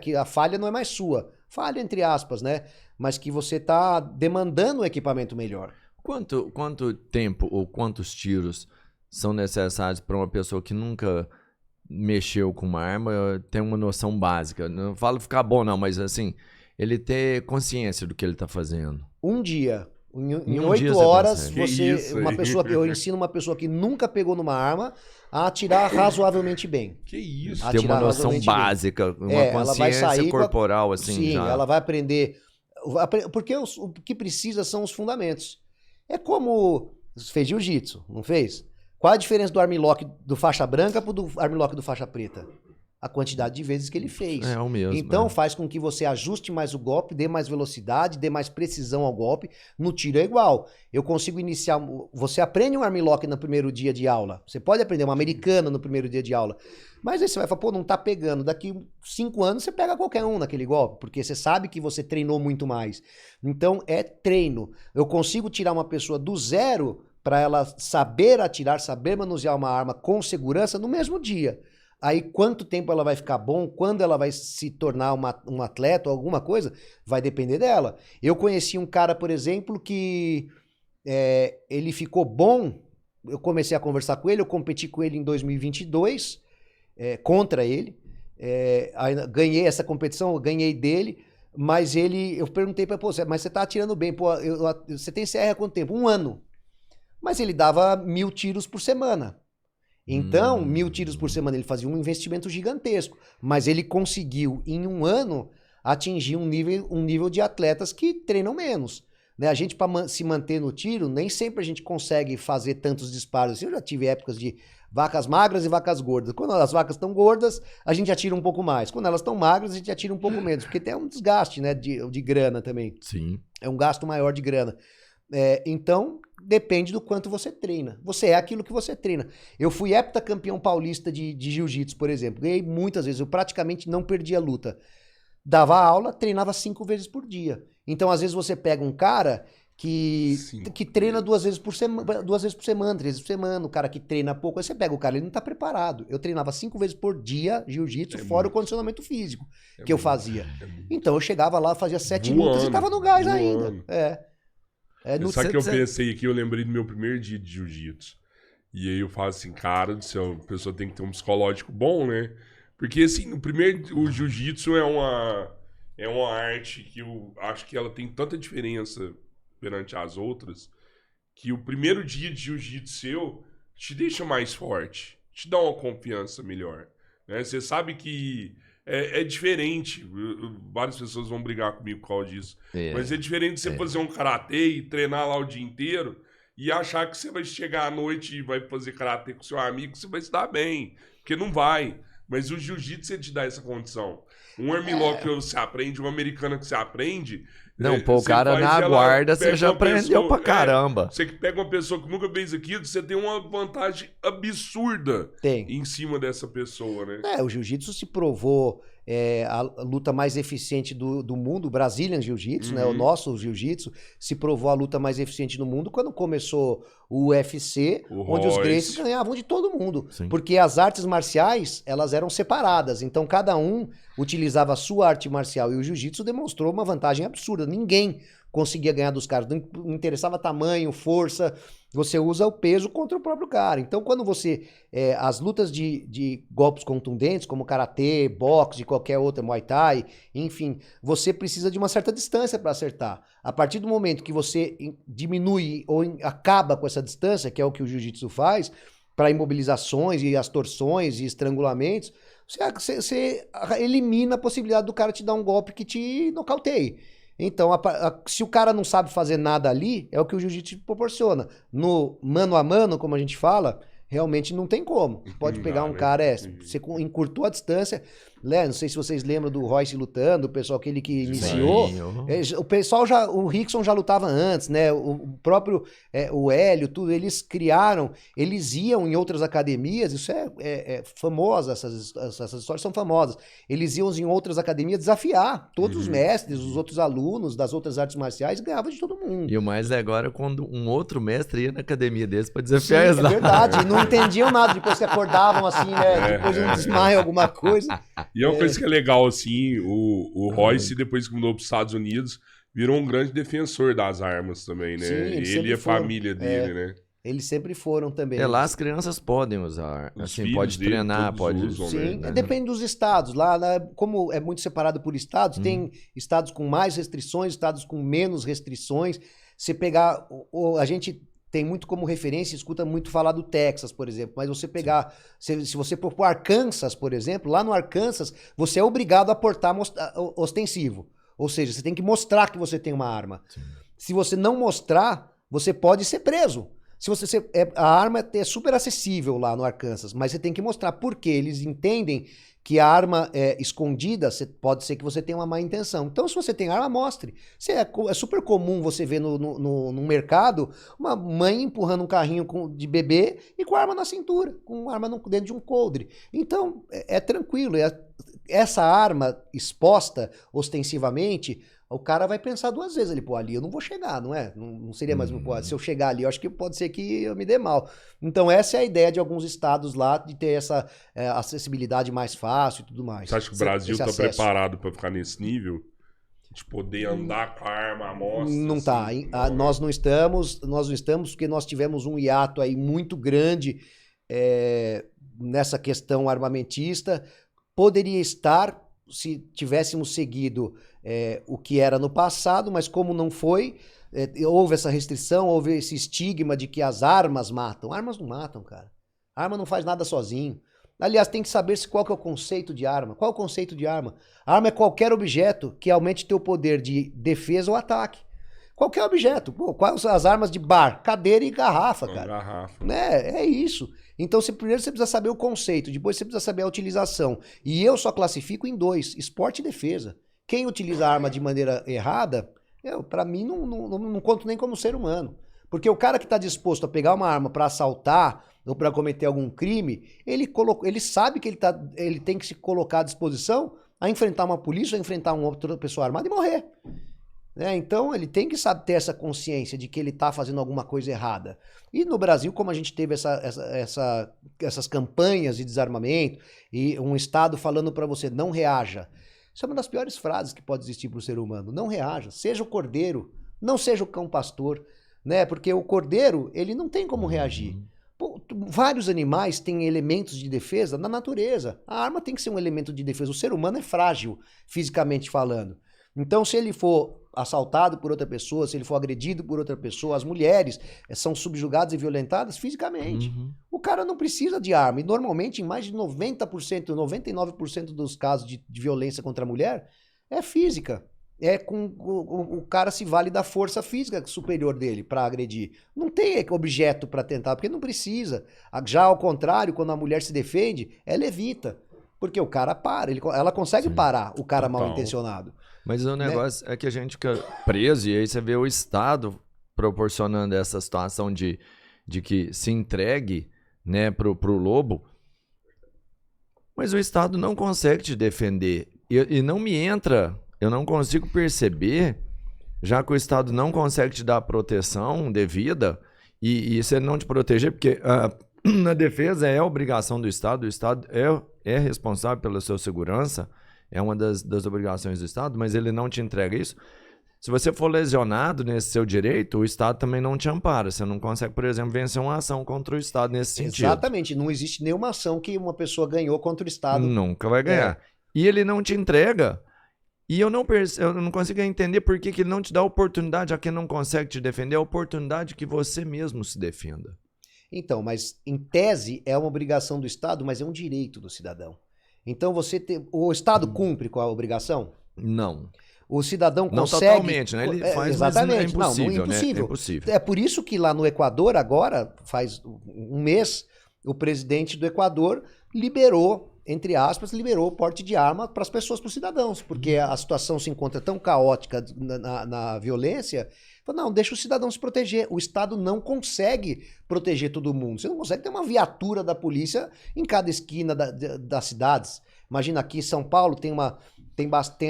que a falha não é mais sua. Falha, entre aspas, né? Mas que você está demandando um equipamento melhor. Quanto tempo ou quantos tiros são necessários para uma pessoa que nunca mexeu com uma arma, ter uma noção básica? Não falo ficar bom não, mas assim, ele ter consciência do que ele tá fazendo. Um dia, em Um 8 dia horas, consegue. eu ensino uma pessoa que nunca pegou numa arma a atirar razoavelmente bem. Que isso? Ter uma noção básica, uma ela vai consciência sair corporal, assim, sim, já. ela vai aprender, porque o que precisa são os fundamentos. É como fez jiu-jitsu, não fez? Qual a diferença do armlock do faixa branca pro do armlock do faixa preta? A quantidade de vezes que ele fez. É o mesmo. Então faz com que você ajuste mais o golpe, dê mais velocidade, dê mais precisão ao golpe. No tiro é igual. Eu consigo iniciar... Você aprende um armlock no primeiro dia de aula. Você pode aprender uma americana no primeiro dia de aula. Mas aí você vai falar, pô, não tá pegando. Daqui 5 anos você pega qualquer um naquele golpe, porque você sabe que você treinou muito mais. Então é treino. Eu consigo tirar uma pessoa do zero para ela saber atirar, saber manusear uma arma com segurança no mesmo dia. Aí quanto tempo ela vai ficar bom, quando ela vai se tornar um atleta ou alguma coisa, vai depender dela. Eu conheci um cara, por exemplo, que ele ficou bom, eu comecei a conversar com ele, eu competi com ele em 2022, contra ele, ganhei essa competição, eu ganhei dele, Mas eu perguntei pra ele, pô, mas você tá atirando bem, pô, você tem CR há quanto tempo? 1 ano. Mas ele dava 1.000 tiros por semana. Então, 1.000 tiros por semana, ele fazia um investimento gigantesco. Mas ele conseguiu, em 1 ano, atingir um nível de atletas que treinam menos. Né? A gente, para se manter no tiro, nem sempre a gente consegue fazer tantos disparos. Assim, eu já tive épocas de vacas magras e vacas gordas. Quando as vacas estão gordas, a gente atira um pouco mais. Quando elas estão magras, a gente atira um pouco menos. Porque tem um desgaste, né, de grana também. Sim. É um gasto maior de grana. Então, depende do quanto você treina. Você é aquilo que você treina. Eu fui heptacampeão paulista de jiu-jitsu, por exemplo. Ganhei muitas vezes. Eu praticamente não perdia luta. Dava aula, treinava 5 vezes por dia. Então, às vezes, você pega um cara que treina 2 vezes por semana, 3 vezes por semana, o cara que treina pouco, aí você pega o cara, ele não tá preparado. Eu treinava 5 vezes por dia jiu-jitsu, fora o condicionamento físico que eu fazia. Então, eu chegava lá, fazia 7 lutas e tava no gás ainda. Sabe o que eu pensei aqui? Eu lembrei do meu primeiro dia de jiu-jitsu. E aí eu falo assim, cara do céu, a pessoa tem que ter um psicológico bom, né? Porque assim, o jiu-jitsu é uma arte que eu acho que ela tem tanta diferença perante as outras, que o primeiro dia de jiu-jitsu seu te deixa mais forte, te dá uma confiança melhor. Né? Você sabe que é diferente, várias pessoas vão brigar comigo por causa disso, mas é diferente de você fazer um karatê e treinar lá o dia inteiro e achar que você vai chegar à noite e vai fazer karatê com seu amigo, você vai se dar bem, porque não vai. Mas o jiu-jitsu te dá essa condição. Um armlock que você aprende, uma americana que você aprende... Não, pô, o cara na guarda, você já aprendeu pra caramba. Você que pega uma pessoa que nunca fez aquilo, você tem uma vantagem absurda em cima dessa pessoa, né? O jiu-jitsu se provou a luta mais eficiente do mundo, o Brazilian Jiu-Jitsu, né? O nosso jiu-jitsu se provou a luta mais eficiente no mundo quando começou o UFC, onde os Gracies ganhavam de todo mundo. Sim. Porque as artes marciais, elas eram separadas. Então, cada um utilizava a sua arte marcial. E o jiu-jitsu demonstrou uma vantagem absurda. Ninguém conseguia ganhar dos caras. Não interessava tamanho, força. Você usa o peso contra o próprio cara. Então, quando você... as lutas de golpes contundentes, como karatê, boxe, qualquer outra, muay thai, enfim, você precisa de uma certa distância para acertar. A partir do momento que você diminui ou acaba com essa distância, que é o que o jiu-jitsu faz, para imobilizações e as torções e estrangulamentos, você elimina a possibilidade do cara te dar um golpe que te nocauteie. Então, se o cara não sabe fazer nada ali, é o que o jiu-jitsu proporciona. No mano a mano, como a gente fala, realmente não tem como. Você pode pegar um cara, você encurtou a distância. Não sei se vocês lembram do Royce lutando, o pessoal aquele que iniciou. O pessoal o Rickson já lutava antes, né? O próprio, o Hélio, tudo, eles criaram, eles iam em outras academias, isso é famoso, essas histórias são famosas. Eles iam em outras academias desafiar todos os mestres, os outros alunos das outras artes marciais e ganhavam de todo mundo. E o mais é agora quando um outro mestre ia na academia deles pra desafiar eles lá. É verdade, não entendiam nada, depois que acordavam assim, né? Depois de um desmaio, alguma coisa. E é uma coisa que é legal, assim, o Royce, depois que mudou para os Estados Unidos, virou um grande defensor das armas também, né? Sim, ele e a família dele, né? Eles sempre foram também. Lá as crianças podem usar, assim, pode dele, treinar, pode... usam, Sim, né? Depende dos estados. Lá, como é muito separado por estados, tem estados com mais restrições, estados com menos restrições. Você pegar... A gente... tem muito como referência, escuta muito falar do Texas, por exemplo, mas você pegar, se você for pro Arkansas, por exemplo, lá no Arkansas, você é obrigado a portar ostensivo, ou seja, você tem que mostrar que você tem uma arma. Sim. Se você não mostrar, você pode ser preso. A arma é super acessível lá no Arkansas, mas você tem que mostrar, porque eles entendem que a arma escondida, pode ser que você tenha uma má intenção. Então, se você tem arma, mostre. É super comum você ver no mercado uma mãe empurrando um carrinho de bebê e com a arma na cintura, com a arma dentro de um coldre. Então, é tranquilo. Essa arma exposta ostensivamente, o cara vai pensar 2 vezes ali, pô, ali eu não vou chegar, não é? Não seria mais se eu chegar ali, eu acho que pode ser que eu me dê mal. Então essa é a ideia de alguns estados lá, de ter essa acessibilidade mais fácil e tudo mais. Você acha que o Brasil está preparado para ficar nesse nível? De poder andar com a arma à mostra? Não tá. Nós não estamos porque nós tivemos um hiato aí muito grande nessa questão armamentista. Poderia estar se tivéssemos seguido o que era no passado, mas como não foi, houve essa restrição, houve esse estigma de que as armas matam. Armas não matam, cara. Arma não faz nada sozinho. Aliás, tem que saber qual que é o conceito de arma. Qual é o conceito de arma? Arma é qualquer objeto que aumente teu poder de defesa ou ataque. Qualquer objeto. Pô, quais são as armas de bar? Cadeira e garrafa, cara. Garrafa. Né? É isso. Então, primeiro você precisa saber o conceito, depois você precisa saber a utilização. E eu só classifico em 2, esporte e defesa. Quem utiliza a arma de maneira errada, pra mim, não conto nem como ser humano. Porque o cara que está disposto a pegar uma arma para assaltar ou para cometer algum crime, ele sabe que ele tem que se colocar à disposição a enfrentar uma polícia, a enfrentar uma outra pessoa armada e morrer. Né? Então ele tem que ter essa consciência de que ele está fazendo alguma coisa errada. E no Brasil, como a gente teve essas campanhas de desarmamento e um Estado falando para você não reaja, isso é uma das piores frases que pode existir para o ser humano. Não reaja, seja o cordeiro, não seja o cão pastor, né? Porque o cordeiro, ele não tem como reagir. Pô, vários animais têm elementos de defesa na natureza. A arma tem que ser um elemento de defesa. O ser humano é frágil, fisicamente falando. Então, se ele for assaltado por outra pessoa, se ele for agredido por outra pessoa, as mulheres são subjugadas e violentadas fisicamente. O cara não precisa de arma. E normalmente, em mais de 90%, 99% dos casos de violência contra a mulher, é física. O cara se vale da força física superior dele para agredir. Não tem objeto para tentar, porque não precisa. Já ao contrário, quando a mulher se defende, ela evita. Porque o cara para, ela consegue parar o cara mal intencionado. Mas o negócio é que a gente fica preso, e aí você vê o Estado proporcionando essa situação de que se entregue, né, pro lobo, mas o Estado não consegue te defender. E não me entra, eu não consigo perceber, já que o Estado não consegue te dar a proteção devida, e se ele não te proteger, porque na defesa é a obrigação do Estado, o Estado é responsável pela sua segurança, é uma das obrigações do Estado, mas ele não te entrega isso. Se você for lesionado nesse seu direito, o Estado também não te ampara. Você não consegue, por exemplo, vencer uma ação contra o Estado nesse sentido. Exatamente. Não existe nenhuma ação que uma pessoa ganhou contra o Estado. Nunca vai ganhar. E ele não te entrega. E eu não consigo entender por que ele não te dá a oportunidade, já que ele não consegue te defender, a oportunidade que você mesmo se defenda. Então, mas em tese é uma obrigação do Estado, mas é um direito do cidadão. Então o Estado cumpre com a obrigação? Não. O cidadão consegue... Não totalmente, né? Ele faz, exatamente. Mas é impossível, não, impossível. Né? É impossível. É por isso que lá no Equador, agora, faz um mês, o presidente do Equador liberou, entre aspas, o porte de arma para as pessoas, para os cidadãos, porque a situação se encontra tão caótica na violência. Não, deixa o cidadão se proteger. O Estado não consegue proteger todo mundo. Você não consegue ter uma viatura da polícia em cada esquina das cidades. Imagina aqui em São Paulo tem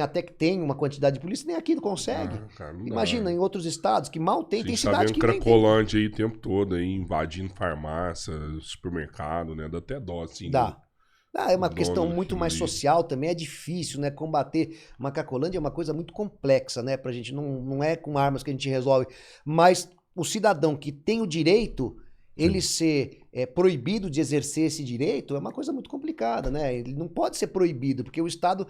até que tem uma quantidade de polícia, nem aqui não consegue. Cara, não Imagina em outros estados que mal tem, tem tá cidade vendo que nem tem. cracolante aí o tempo todo, aí, invadindo farmácia, supermercado, né? Dá até dó, assim. Dá. É uma Dono questão muito daquilo mais ali. social também, é difícil, né? Combater uma Cracolândia é uma coisa muito complexa, né? Pra gente, não é com armas que a gente resolve. Mas o cidadão que tem o direito, ele ser proibido de exercer esse direito é uma coisa muito complicada, né? Ele não pode ser proibido, porque o Estado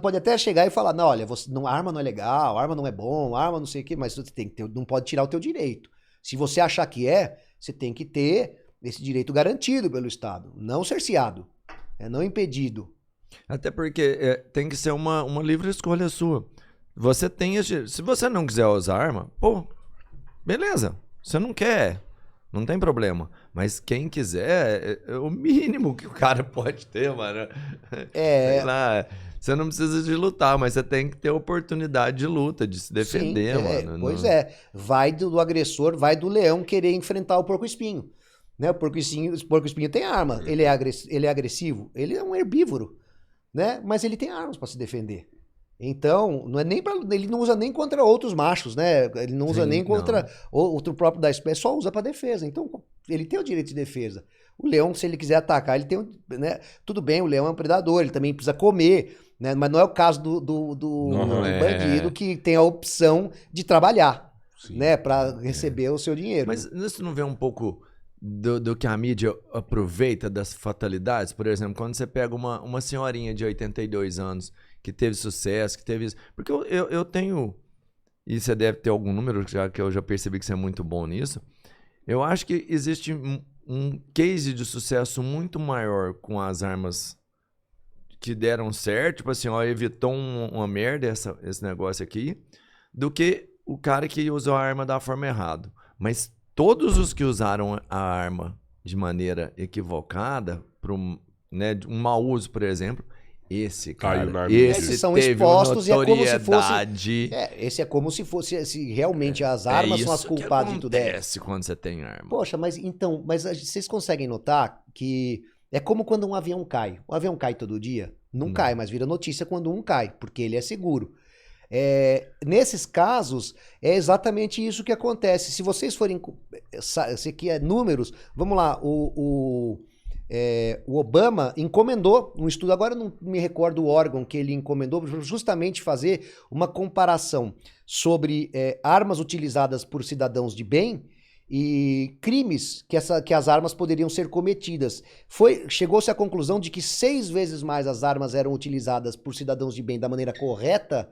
pode até chegar e falar, não, olha, arma não é legal, arma não é bom, arma não sei o quê, mas você não pode tirar o teu direito. Se você achar que você tem que ter esse direito garantido pelo Estado, não cerceado. Não impedido. Até porque tem que ser uma livre escolha sua. Você tem se você não quiser usar arma, pô, beleza. Você não quer, não tem problema. Mas quem quiser, é o mínimo que o cara pode ter, mano. Sei lá, você não precisa de lutar, mas você tem que ter oportunidade de luta, de se defender, mano. Pois vai do agressor, vai do leão querer enfrentar o porco-espinho. Né? O porco-espinho tem arma, ele é agressivo, ele é um herbívoro, né? Mas ele tem armas para se defender. Então, ele não usa nem contra outros machos, né? Ele não usa nem contra outro próprio da espécie, só usa para defesa. Então, ele tem o direito de defesa. O leão, se ele quiser atacar, ele tem, né? Tudo bem, o leão é um predador, ele também precisa comer, né? Mas não é o caso do bandido que tem a opção de trabalhar, né? Para receber o seu dinheiro. Mas você não vê um pouco do que a mídia aproveita das fatalidades? Por exemplo, quando você pega uma senhorinha de 82 anos que teve sucesso, que teve isso. Porque eu tenho, e você deve ter algum número, já que eu já percebi que você é muito bom nisso, eu acho que existe um case de sucesso muito maior com as armas que deram certo, tipo assim, ó, evitou uma merda esse negócio aqui, do que o cara que usou a arma da forma errada. Mas todos os que usaram a arma de maneira equivocada, para um mau uso, por exemplo, esse Caiu cara, na Eles são expostos e é como se fosse. notoriedade. Esse é como se fosse. Se realmente as armas são as culpadas de tudo. Acontece quando você tem arma. Poxa, mas então, vocês conseguem notar que é como quando um avião cai. Um avião cai todo dia? Não cai, mas vira notícia quando um cai, porque ele é seguro. Nesses casos, é exatamente isso que acontece. Se vocês forem. Se aqui é números, vamos lá, o Obama encomendou um estudo, agora eu não me recordo o órgão que ele encomendou, justamente fazer uma comparação sobre armas utilizadas por cidadãos de bem e crimes que as armas poderiam ser cometidas. Chegou-se à conclusão de que 6 vezes mais as armas eram utilizadas por cidadãos de bem da maneira correta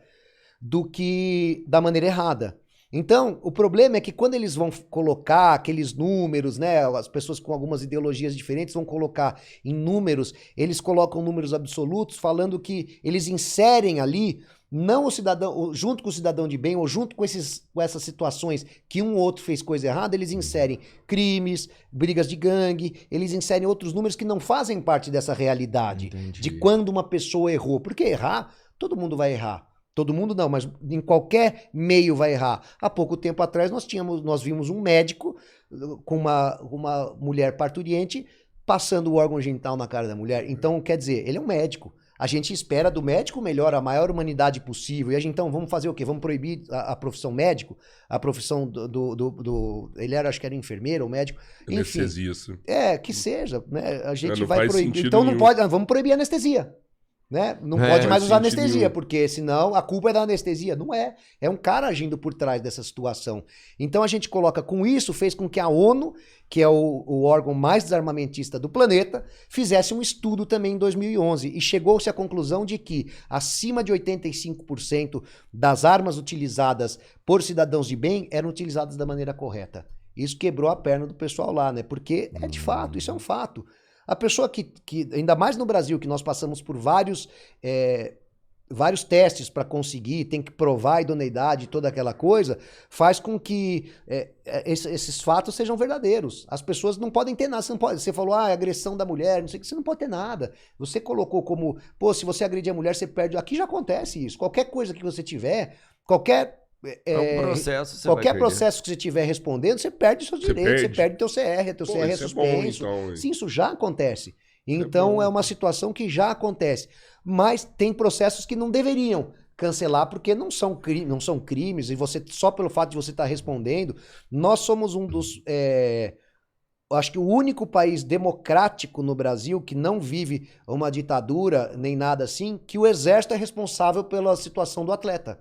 do que da maneira errada. Então, o problema é que quando eles vão colocar aqueles números, né, as pessoas com algumas ideologias diferentes vão colocar em números, eles colocam números absolutos, falando que eles inserem ali, não o cidadão, junto com o cidadão de bem, ou junto com essas situações que um ou outro fez coisa errada, eles inserem crimes, brigas de gangue, eles inserem outros números que não fazem parte dessa realidade. Entendi. De quando uma pessoa errou. Porque errar, todo mundo vai errar. Todo mundo não, mas em qualquer meio vai errar. Há pouco tempo atrás nós vimos um médico com uma mulher parturiente passando o órgão genital na cara da mulher. Então, quer dizer, ele é um médico. A gente espera do médico melhor, a maior humanidade possível. E a gente, então, vamos fazer o quê? Vamos proibir a profissão médico? A profissão ele acho que era enfermeiro ou médico. Enfim. Anestesista. Que seja, né? A gente Não vai faz proibir. sentido Então não nenhum. pode, vamos proibir a anestesia. Né? Não pode mais faz usar sentido anestesia, nenhum. porque senão a culpa é da anestesia. Não é. É um cara agindo por trás dessa situação. Então a gente coloca com isso, fez com que a ONU, que é o órgão mais desarmamentista do planeta, fizesse um estudo também em 2011 e chegou-se à conclusão de que acima de 85% das armas utilizadas por cidadãos de bem eram utilizadas da maneira correta. Isso quebrou a perna do pessoal lá, né? Porque é de fato, isso é um fato. A pessoa que ainda mais no Brasil, que nós passamos por vários testes para conseguir, tem que provar a idoneidade e toda aquela coisa, faz com que esses fatos sejam verdadeiros. As pessoas não podem ter nada. Você falou, agressão da mulher, não sei o que, você não pode ter nada. Você colocou como, se você agredir a mulher, você perde. Aqui já acontece isso. Qualquer coisa que você tiver, qualquer processo, qualquer processo que você estiver respondendo, você perde os seus direitos, você perde teu CR, teu CR é isso suspenso. É bom, então, sim, isso já acontece. Então é uma situação que já acontece. Mas tem processos que não deveriam cancelar porque não são crimes e você, só pelo fato de você estar respondendo, nós somos um dos... acho que o único país democrático no Brasil que não vive uma ditadura nem nada assim, que o exército é responsável pela situação do atleta.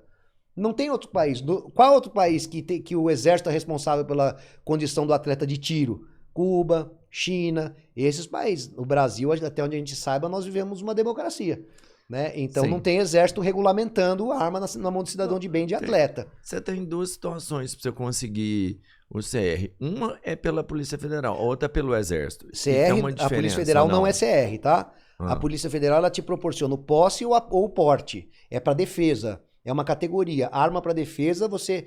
Não tem outro país. Qual outro país que o exército é responsável pela condição do atleta de tiro? Cuba, China, esses países. O Brasil, até onde a gente saiba, nós vivemos uma democracia. Né? Então não tem exército regulamentando a arma na mão do cidadão de bem de atleta. Você tem 2 situações para você conseguir o CR. Uma é pela Polícia Federal, a outra é pelo Exército. A Polícia Federal não é CR, tá? A Polícia Federal ela te proporciona o posse ou o porte. É para defesa. É uma categoria. Arma para defesa, você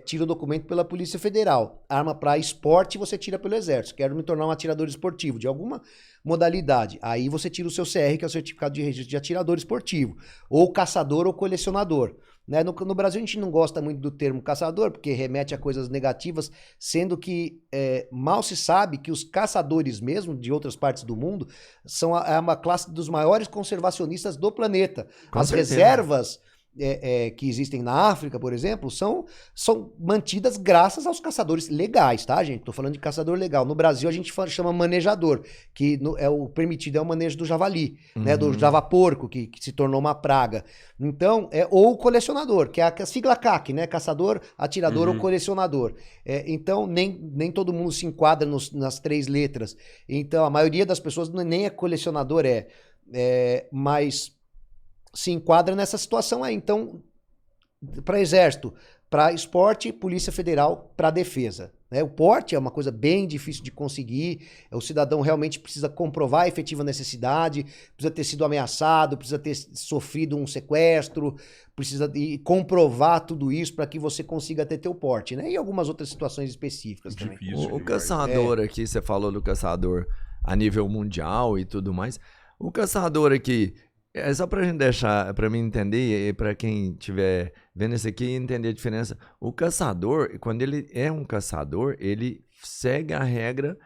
tira o documento pela Polícia Federal. Arma para esporte, você tira pelo Exército. Quero me tornar um atirador esportivo, de alguma modalidade. Aí você tira o seu CR, que é o certificado de registro de atirador esportivo. Ou caçador ou colecionador. Né? No Brasil a gente não gosta muito do termo caçador, porque remete a coisas negativas, sendo que mal se sabe que os caçadores mesmo, de outras partes do mundo, são uma classe dos maiores conservacionistas do planeta. As reservas... que existem na África, por exemplo, são mantidas graças aos caçadores legais, tá, gente? Tô falando de caçador legal. No Brasil a gente chama manejador, que o permitido é o manejo do javali, né? Do javaporco, que se tornou uma praga. Então, ou colecionador, que é a sigla CAC, né? Caçador, atirador ou colecionador. Então, nem todo mundo se enquadra nas 3 letras. Então, a maioria das pessoas nem é colecionador, mas... se enquadra nessa situação aí. Então, para exército, para esporte, Polícia Federal, para defesa. Né? O porte é uma coisa bem difícil de conseguir, o cidadão realmente precisa comprovar a efetiva necessidade, precisa ter sido ameaçado, precisa ter sofrido um sequestro, precisa comprovar tudo isso para que você consiga ter teu porte, né? E algumas outras situações específicas também. Difícil O demais. caçador aqui, você falou do caçador a nível mundial e tudo mais. O caçador aqui, é só pra gente deixar, pra mim entender, e pra quem estiver vendo isso aqui entender a diferença. O caçador, quando ele é um caçador, ele segue a regra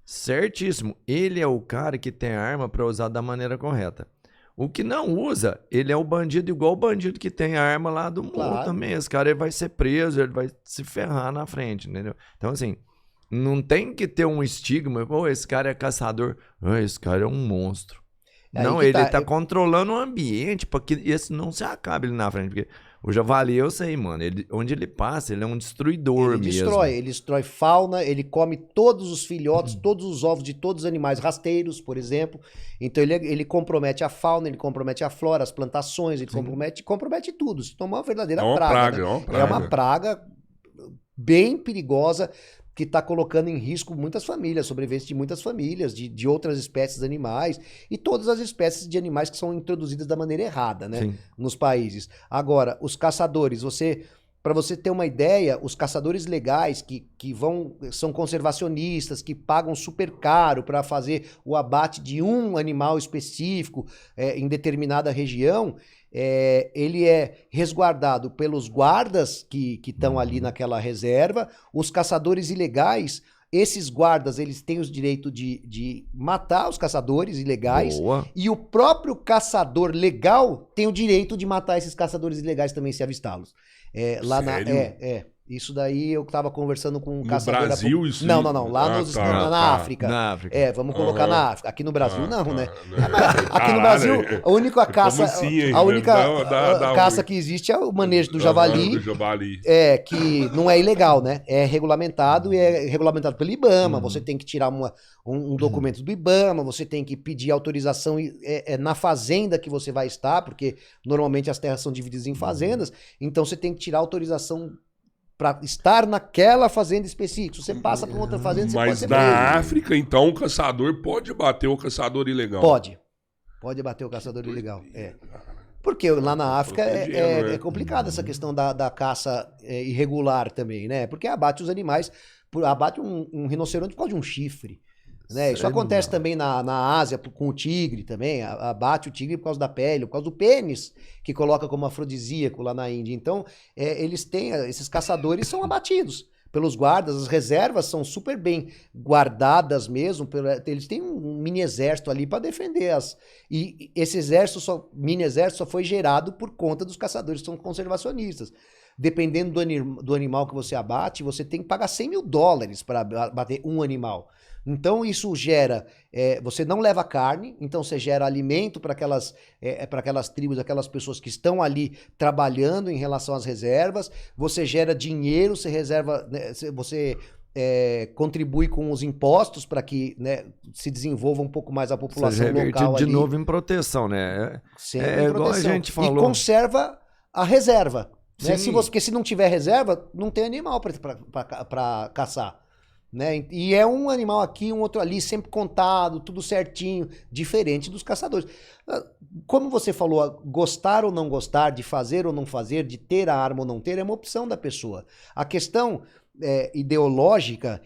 certíssimo. Ele é o cara que tem a arma pra usar da maneira correta. O que não usa, ele é o bandido igual o bandido que tem a arma lá do morro Claro. também. Esse cara ele vai ser preso, ele vai se ferrar na frente, entendeu? Então assim, não tem que ter um estigma, pô, esse cara é caçador, esse cara é um monstro. Aí Não, que ele tá, tá controlando o ambiente para que esse não se acabe ali na frente. Porque o javali, eu sei, mano, onde ele passa, ele é um destruidor mesmo. Ele destrói fauna, ele come todos os filhotes, todos os ovos de todos os animais rasteiros, por exemplo. Então ele compromete a fauna, ele compromete a flora, as plantações, ele compromete tudo. Se torna uma verdadeira É uma praga. praga, Né? é uma É praga. uma praga bem perigosa que está colocando em risco muitas famílias, sobreviventes de muitas famílias, de outras espécies de animais e todas as espécies de animais que são introduzidas da maneira errada, né? Sim. Nos países. Agora, os caçadores, para você ter uma ideia, os caçadores legais que são conservacionistas, que pagam super caro para fazer o abate de um animal específico em determinada região, ele é resguardado pelos guardas que estão ali naquela reserva. Os caçadores ilegais, esses guardas, eles têm os direitos de matar os caçadores ilegais. Boa. E o próprio caçador legal tem o direito de matar esses caçadores ilegais também, se avistá-los. Sério? Isso daí eu tava conversando com um No caçador. Brasil, isso? Não. Lá na África. Na África. Vamos colocar na África. Aqui no Brasil, não, né? Aqui Caralho, no Brasil, a única caça. assim, hein? A única Dá caça ruim. que existe é o manejo do Do javali. javali. Que não é ilegal, né? É regulamentado e é regulamentado pelo IBAMA. Você tem que tirar um documento do IBAMA, você tem que pedir autorização na fazenda que você vai estar, porque normalmente as terras são divididas em fazendas, então você tem que tirar autorização para estar naquela fazenda específica. Se você passa para outra fazenda, você pode Mas ser na preso. África, então, o caçador pode bater o caçador ilegal. Pode bater o caçador ilegal. Porque lá na África é complicado essa questão da caça irregular também, né? Porque abate os animais, abate um rinoceronte por causa de um chifre. Né? Isso acontece também na Ásia com o tigre também, abate o tigre por causa da pele, por causa do pênis, que coloca como afrodisíaco lá na Índia. Então, eles têm, esses caçadores são abatidos pelos guardas, as reservas são super bem guardadas mesmo, eles têm um mini exército ali para defender e esse mini exército só foi gerado por conta dos caçadores que são conservacionistas. Dependendo do animal que você abate, você tem que pagar $100 mil para abater um animal. Então isso gera, você não leva carne, então você gera alimento para aquelas tribos, aquelas pessoas que estão ali trabalhando em relação às reservas, você gera dinheiro, você reserva, né, você contribui com os impostos para que, né, se desenvolva um pouco mais a população local de ali. novo em proteção, né? Sempre em igual a proteção. gente falou. E conserva a reserva. Né? Sim. Porque se não tiver reserva, não tem animal para caçar. Né? E é um animal aqui, um outro ali, sempre contado, tudo certinho, diferente dos caçadores. Como você falou, gostar ou não gostar, de fazer ou não fazer, de ter a arma ou não ter, é uma opção da pessoa. A questão ideológica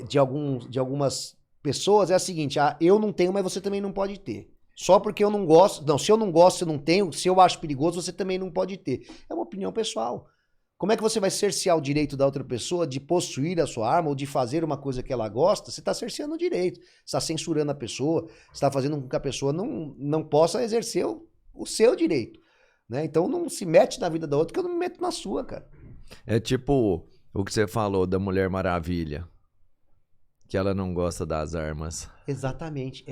de algumas pessoas é a seguinte: eu não tenho, mas você também não pode ter. Só porque eu não gosto. Não, se eu não gosto, eu não tenho. Se eu acho perigoso, você também não pode ter. É uma opinião pessoal. Como é que você vai cercear o direito da outra pessoa de possuir a sua arma ou de fazer uma coisa que ela gosta? Você está cerceando o direito. Você está censurando a pessoa. Você está fazendo com que a pessoa não possa exercer o seu direito. Né? Então não se mete na vida da outra, que eu não me meto na sua, cara. É tipo o que você falou da Mulher Maravilha. Que ela não gosta das armas. Exatamente,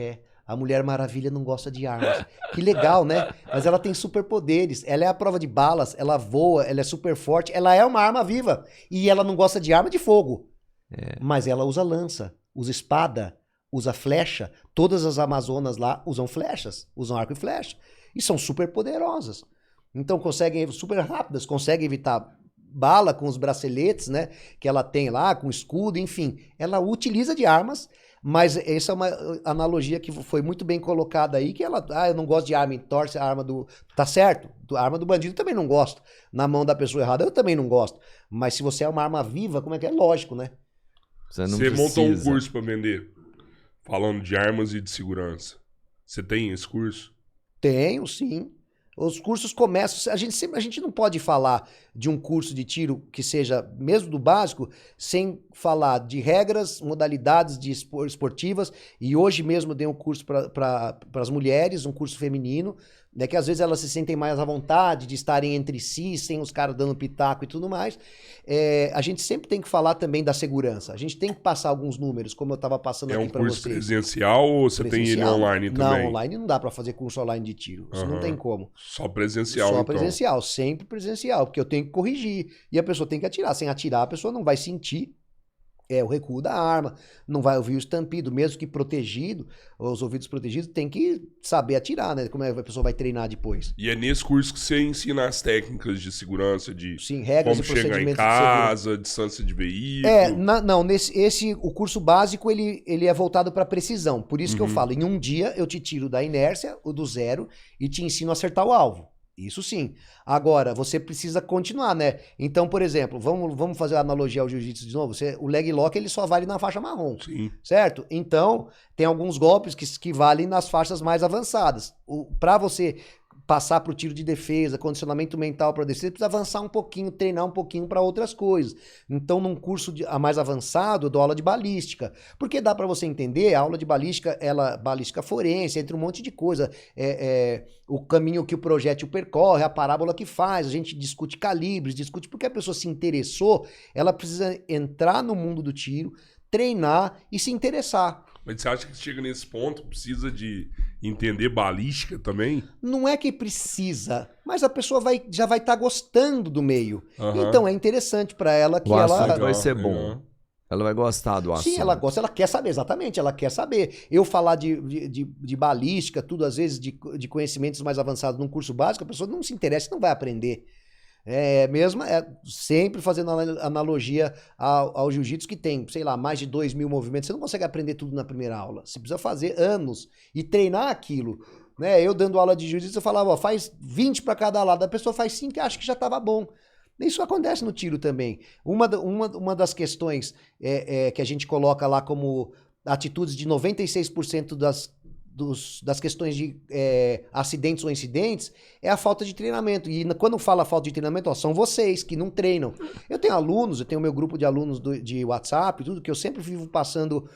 A Mulher Maravilha não gosta de armas. Que legal, né? Mas ela tem superpoderes. Ela é a prova de balas, ela voa, ela é super forte. Ela é uma arma viva. E ela não gosta de arma de fogo. Mas ela usa lança, usa espada, usa flecha. Todas as Amazonas lá usam flechas, usam arco e flecha. e são super poderosas. Então conseguem, super rápidas, conseguem evitar bala com os braceletes, né, que ela tem lá, com escudo, enfim. Ela utiliza de armas, mas essa é uma analogia que foi muito bem colocada aí, que ela, eu não gosto de arma, torce a arma do... Tá certo, a arma do bandido eu também não gosto. Na mão da pessoa errada eu também não gosto. Mas se você é uma arma viva, como é que é? Lógico, né? Você montou um curso pra vender, falando de armas e de segurança. Você tem esse curso? Tenho, sim. Os cursos começam... A gente não pode falar de um curso de tiro que seja, mesmo do básico, sem falar de regras, modalidades de esportivas. E hoje mesmo eu dei um curso para as mulheres, um curso feminino, né, que às vezes elas se sentem mais à vontade de estarem entre si, sem os caras dando pitaco e tudo mais. A gente sempre tem que falar também da segurança. A gente tem que passar alguns números, como eu estava passando aqui para vocês. É um curso presencial ou você tem ele online também? Não, online não dá para fazer curso online de tiro. Isso não tem como. Só presencial, Só então. presencial, sempre presencial, porque eu tenho que corrigir. E a pessoa tem que atirar. Sem atirar, a pessoa não vai sentir o recuo da arma, não vai ouvir o estampido, mesmo que protegido, os ouvidos protegidos, tem que saber atirar, né? Como é que a pessoa vai treinar depois. E é nesse curso que você ensina as técnicas de segurança, de sim, regras como e procedimentos chegar em casa, distância de veículo. O curso básico, ele é voltado para precisão. Por isso que eu falo, em um dia eu te tiro da inércia, o do zero, e te ensino a acertar o alvo. Isso sim. Agora, você precisa continuar, né? Então, por exemplo, vamos fazer a analogia ao jiu-jitsu de novo. O leg lock, ele só vale na faixa marrom. Sim. Certo? Então, tem alguns golpes que valem nas faixas mais avançadas. Para você passar para o tiro de defesa, condicionamento mental para defesa, você precisa avançar um pouquinho, treinar um pouquinho para outras coisas. Então, num curso mais avançado, eu dou aula de balística. Porque dá para você entender, a aula de balística, balística forense, entre um monte de coisa. O caminho que o projétil percorre, a parábola que faz, a gente discute calibres, discute porque a pessoa se interessou, ela precisa entrar no mundo do tiro, treinar e se interessar. Mas você acha que chega nesse ponto, precisa de entender balística também? Não é que precisa, mas a pessoa já vai estar gostando do meio. Então é interessante para ela que ela... vai ser bom. Ela vai gostar do assunto. Sim, ela gosta, ela quer saber, exatamente, ela quer saber. Eu falar de balística, tudo às vezes de conhecimentos mais avançados num curso básico, a pessoa não se interessa e não vai aprender. Sempre fazendo analogia ao jiu-jitsu, que tem, sei lá, mais de 2.000 movimentos. Você não consegue aprender tudo na primeira aula. Você precisa fazer anos e treinar aquilo. Né? Eu dando aula de jiu-jitsu, eu falava, faz 20 para cada lado. A pessoa faz 5 e acha que já estava bom. Isso acontece no tiro também. Uma das questões que a gente coloca lá como atitudes de 96% das questões de acidentes ou incidentes é a falta de treinamento. E quando fala falta de treinamento, são vocês que não treinam. Eu tenho alunos, eu tenho meu grupo de alunos de WhatsApp, tudo que eu sempre vivo passando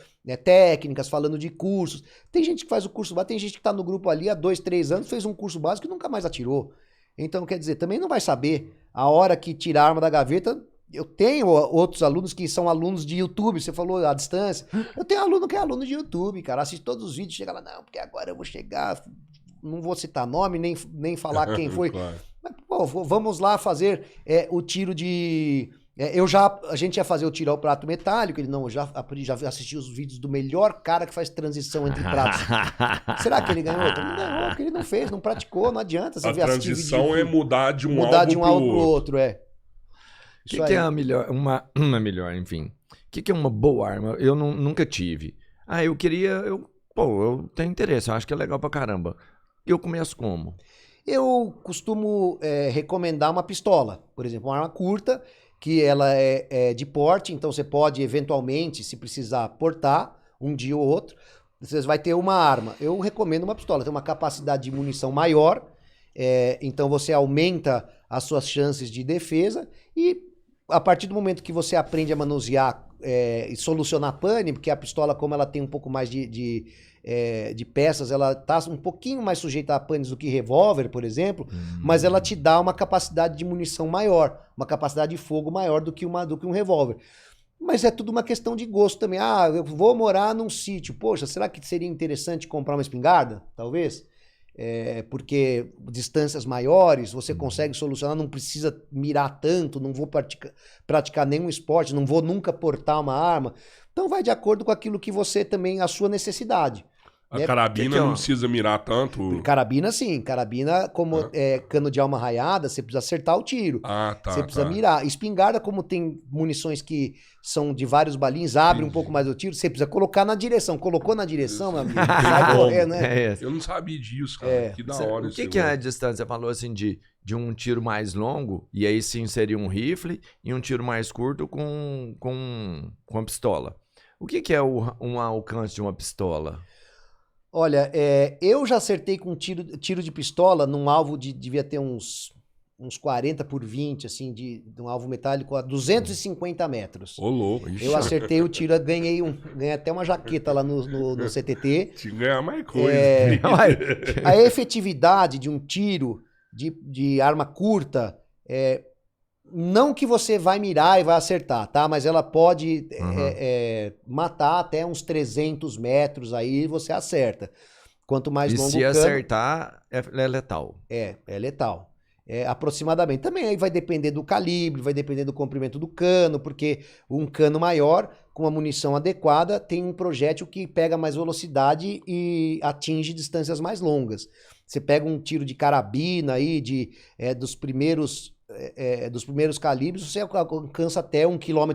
técnicas, falando de cursos. Tem gente que faz o curso básico, tem gente que está no grupo ali há 2, 3 anos, fez um curso básico e nunca mais atirou. Então, quer dizer, também não vai saber. A hora que tirar a arma da gaveta, eu tenho outros alunos que são alunos de YouTube, você falou à distância. Eu tenho aluno que é aluno de YouTube, cara, assiste todos os vídeos, chega lá, não, porque agora eu vou chegar, não vou citar nome, nem falar quem foi. Claro. Mas, pô, vamos lá fazer o tiro de... a gente ia fazer o tiro ao prato metálico, ele não, já assisti os vídeos do melhor cara que faz transição entre pratos. Será que ele ganhou? Não ganhou, porque ele não fez, não praticou, não adianta. Você a transição é mudar de um alvo pro outro, O que é a melhor, uma melhor, enfim. O que é uma boa arma? Eu nunca tive. Eu tenho interesse, eu acho que é legal pra caramba. Eu começo como? Eu costumo recomendar uma pistola, por exemplo, uma arma curta, que ela é de porte, então você pode eventualmente, se precisar, portar um dia ou outro, você vai ter uma arma. Eu recomendo uma pistola, tem uma capacidade de munição maior, então você aumenta as suas chances de defesa e a partir do momento que você aprende a manusear e solucionar pane, porque a pistola, como ela tem um pouco mais de peças, ela está um pouquinho mais sujeita a panes do que revólver, por exemplo, mas ela te dá uma capacidade de munição maior, uma capacidade de fogo maior do que um revólver. Mas é tudo uma questão de gosto também. Eu vou morar num sítio, poxa, será que seria interessante comprar uma espingarda? Talvez. Porque distâncias maiores você consegue solucionar, não precisa mirar tanto, não vou praticar nenhum esporte, não vou nunca portar uma arma. Então vai de acordo com aquilo que você também, a sua necessidade. A carabina não precisa mirar tanto? Carabina, sim. Carabina, como é cano de alma raiada, você precisa acertar o tiro. Ah, tá. Você precisa mirar. Espingarda, como tem munições que são de vários balins, abre um pouco mais o tiro, você precisa colocar na direção. Colocou na direção, meu amigo, sai correndo, né? Eu não sabia disso, cara. Que da hora. O que é a distância? Você falou assim de um tiro mais longo, e aí sim seria um rifle, e um tiro mais curto com pistola. O que é um alcance de uma pistola? Olha, eu já acertei com tiro de pistola num alvo devia ter uns 40 por 20, assim, de um alvo metálico a 250 metros. Ô, louco. Eu acertei o tiro, ganhei até uma jaqueta lá no CTT. Tinha que ganhar mais coisa. A efetividade de um tiro de arma curta, não que você vai mirar e vai acertar, tá? Mas ela pode matar até uns 300 metros, aí você acerta. Quanto mais longo o cano... E se acertar, é letal. É letal. Aproximadamente. Também aí vai depender do calibre, vai depender do comprimento do cano, porque um cano maior, com a munição adequada, tem um projétil que pega mais velocidade e atinge distâncias mais longas. Você pega um tiro de carabina aí, dos primeiros calibres, você alcança até 1,5 km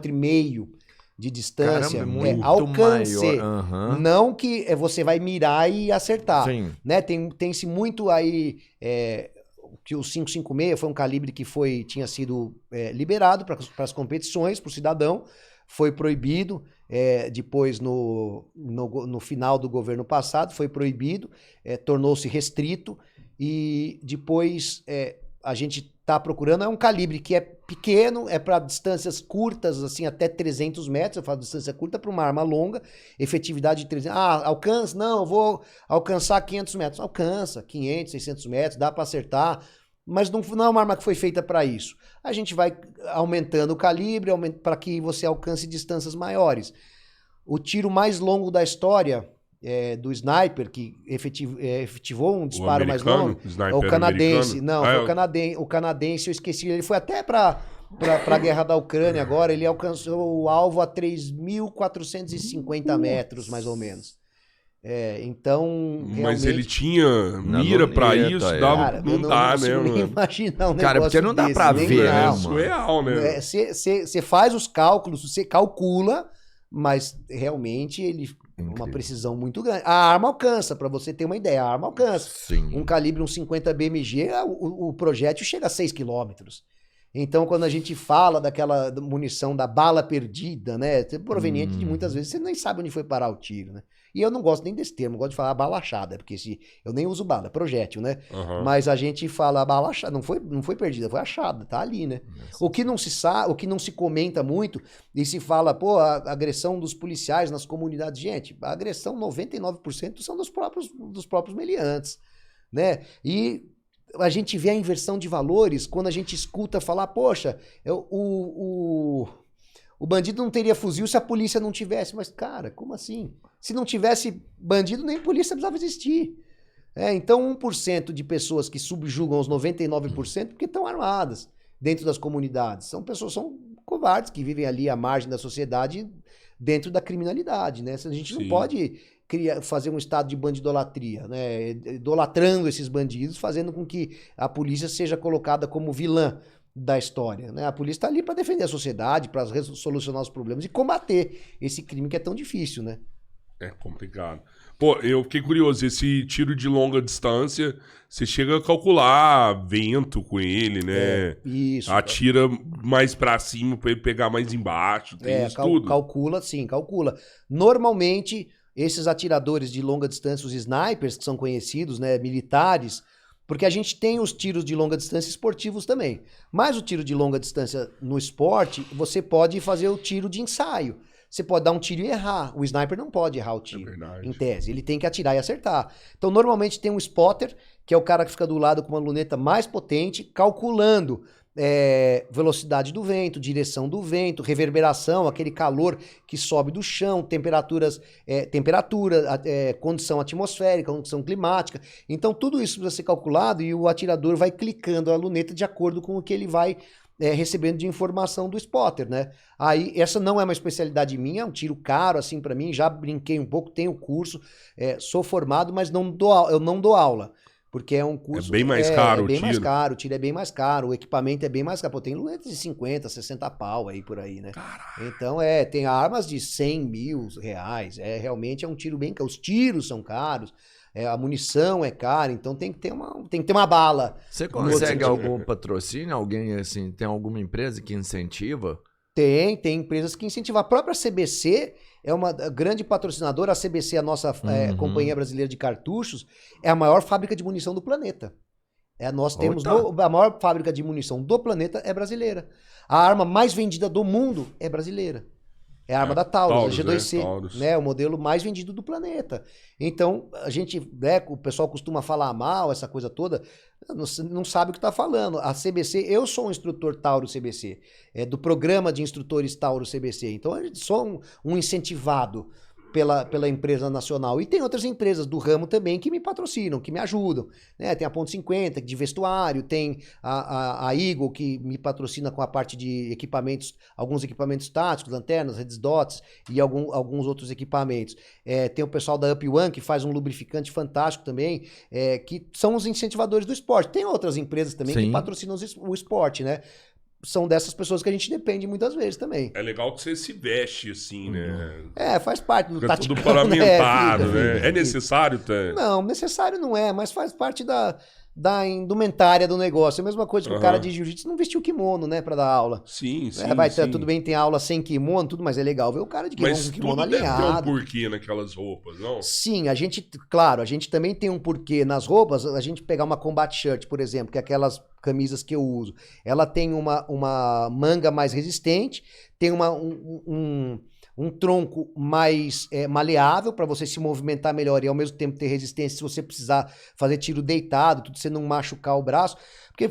de distância. Caramba, muito alcance. Maior. Não que você vai mirar e acertar. Sim. Né? Tem-se muito aí... que o 5,56 foi um calibre que tinha sido liberado para as competições, para o cidadão, foi proibido, depois no final do governo passado foi proibido, tornou-se restrito, e depois a gente está procurando, é um calibre que é pequeno, é para distâncias curtas, assim, até 300 metros, eu falo distância curta para uma arma longa, efetividade de 300, alcança, não, eu vou alcançar 500 metros, alcança, 500, 600 metros, dá para acertar, mas não é uma arma que foi feita para isso. A gente vai aumentando o calibre para que você alcance distâncias maiores. O tiro mais longo da história do sniper, que efetivou um disparo mais longo, é o canadense. Americano? Foi o canadense, eu esqueci, ele foi até para a guerra da Ucrânia agora, ele alcançou o alvo a 3.450 metros, mais ou menos. Então, realmente... Mas ele tinha mira pra isso? Cara, não dá, né, mano? Imaginar um negócio Cara, porque não dá desse, pra ver, né, É mano? surreal, né? Você faz os cálculos, você calcula, mas realmente ele... Uma precisão muito grande. A arma alcança, para você ter uma ideia, a arma alcança. Sim. Um calibre, 50 BMG, o projétil chega a 6 quilômetros. Então, quando a gente fala daquela munição da bala perdida, né, proveniente de muitas vezes, você nem sabe onde foi parar o tiro, né? E eu não gosto nem desse termo, eu gosto de falar bala achada, porque eu nem uso bala, é projétil, né? Uhum. Mas a gente fala bala achada, não foi perdida, foi achada, tá ali, né? Nossa. O que não se sabe, o que não se comenta muito, e se fala, pô, a agressão dos policiais nas comunidades, gente, a agressão 99% são dos próprios meliantes, né? E a gente vê a inversão de valores quando a gente escuta falar, poxa, o bandido não teria fuzil se a polícia não tivesse. Mas, cara, como assim? Se não tivesse bandido, nem polícia precisava existir. Então, 1% de pessoas que subjugam os 99% porque estão armadas dentro das comunidades. São covardes que vivem ali à margem da sociedade dentro da criminalidade, né? A gente não pode fazer um estado de bandidolatria, né? Idolatrando esses bandidos, fazendo com que a polícia seja colocada como vilã da história, né? A polícia está ali para defender a sociedade, para solucionar os problemas e combater esse crime que é tão difícil, né? É complicado. Pô, eu fiquei curioso, esse tiro de longa distância, você chega a calcular vento com ele, né? Isso. Atira mais pra cima pra ele pegar mais embaixo, tem isso tudo. Calcula. Normalmente, esses atiradores de longa distância, os snipers, que são conhecidos, né, militares, porque a gente tem os tiros de longa distância esportivos também. Mas o tiro de longa distância no esporte, você pode fazer o tiro de ensaio. Você pode dar um tiro e errar. O sniper não pode errar o tiro, em tese. Ele tem que atirar e acertar. Então, normalmente tem um spotter, que é o cara que fica do lado com uma luneta mais potente, calculando velocidade do vento, direção do vento, reverberação, aquele calor que sobe do chão, temperatura, condição atmosférica, condição climática. Então, tudo isso precisa ser calculado e o atirador vai clicando a luneta de acordo com o que ele vai recebendo de informação do spotter, né? Aí, essa não é uma especialidade minha, é um tiro caro, assim, para mim, já brinquei um pouco, tenho curso, sou formado, mas eu não dou aula, porque é um curso... É bem mais caro o bem tiro. mais caro, o tiro é bem mais caro, o equipamento é bem mais caro, pô, tem lunetas de 50, 60 pau aí, por aí, né? Caraca. Então, tem armas de 100 mil reais, realmente é um tiro bem caro, os tiros são caros, a munição é cara, então tem que ter uma bala. Você consegue algum patrocínio? Alguém, assim, tem alguma empresa que incentiva? Tem empresas que incentivam. A própria CBC é uma grande patrocinadora. A CBC, a nossa Companhia Brasileira de Cartuchos, é a maior fábrica de munição do planeta. Nós temos a maior fábrica de munição do planeta é brasileira. A arma mais vendida do mundo é brasileira. É a arma da Taurus, a G2C, né? O modelo mais vendido do planeta. Então, a gente, o pessoal costuma falar mal, essa coisa toda, não sabe o que está falando. A CBC, eu sou um instrutor Taurus CBC, do programa de instrutores Taurus CBC. Então, eu sou um incentivado pela empresa nacional. E tem outras empresas do ramo também que me patrocinam, que me ajudam. Né? Tem a Ponto 50, de vestuário, tem a Eagle, que me patrocina com a parte de equipamentos, alguns equipamentos táticos, lanternas, redes dots e alguns outros equipamentos. Tem o pessoal da Up One, que faz um lubrificante fantástico também, que são os incentivadores do esporte. Tem outras empresas também que patrocinam o esporte, né? São dessas pessoas que a gente depende muitas vezes também. É legal que você se veste assim, né? Faz parte do tático. Tudo paramentado, né? É necessário, tá? Não, necessário não é, mas faz parte da indumentária do negócio. É a mesma coisa que o cara de jiu-jitsu não vestiu kimono, né, pra dar aula. Sim. Tudo bem, tem aula sem kimono, tudo, mas é legal ver o cara de kimono alinhado. Mas tudo tem um porquê naquelas roupas, não? Sim, a gente também tem um porquê nas roupas. A gente pegar uma combat shirt, por exemplo, que é aquelas camisas que eu uso. Ela tem uma manga mais resistente, tem um tronco mais maleável para você se movimentar melhor e ao mesmo tempo ter resistência se você precisar fazer tiro deitado, tudo, você não machucar o braço. Porque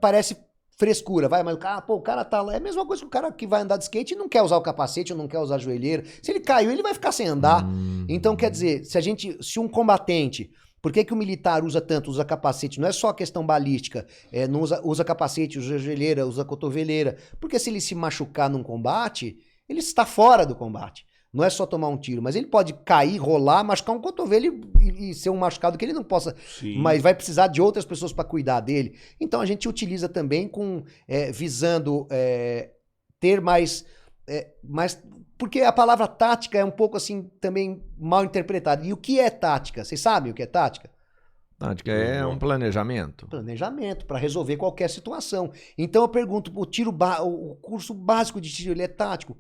parece frescura, mas o cara tá lá. É a mesma coisa que o cara que vai andar de skate e não quer usar o capacete ou não quer usar a joelheira. Se ele caiu, ele vai ficar sem andar. Então, quer dizer, se um combatente... Por que o militar usa tanto, usa capacete? Não é só a questão balística, não usa capacete, usa joelheira, usa cotoveleira. Porque se ele se machucar num combate, ele está fora do combate. Não é só tomar um tiro, mas ele pode cair, rolar, machucar um cotovelo e ser um machucado que ele não possa... Sim. Mas vai precisar de outras pessoas para cuidar dele. Então a gente utiliza também visando ter mais... Porque a palavra tática é um pouco assim também mal interpretada. E o que é tática? Vocês sabem o que é tática? Tática é um planejamento. Planejamento, para resolver qualquer situação. Então eu pergunto, o curso básico de tiro, ele é tático?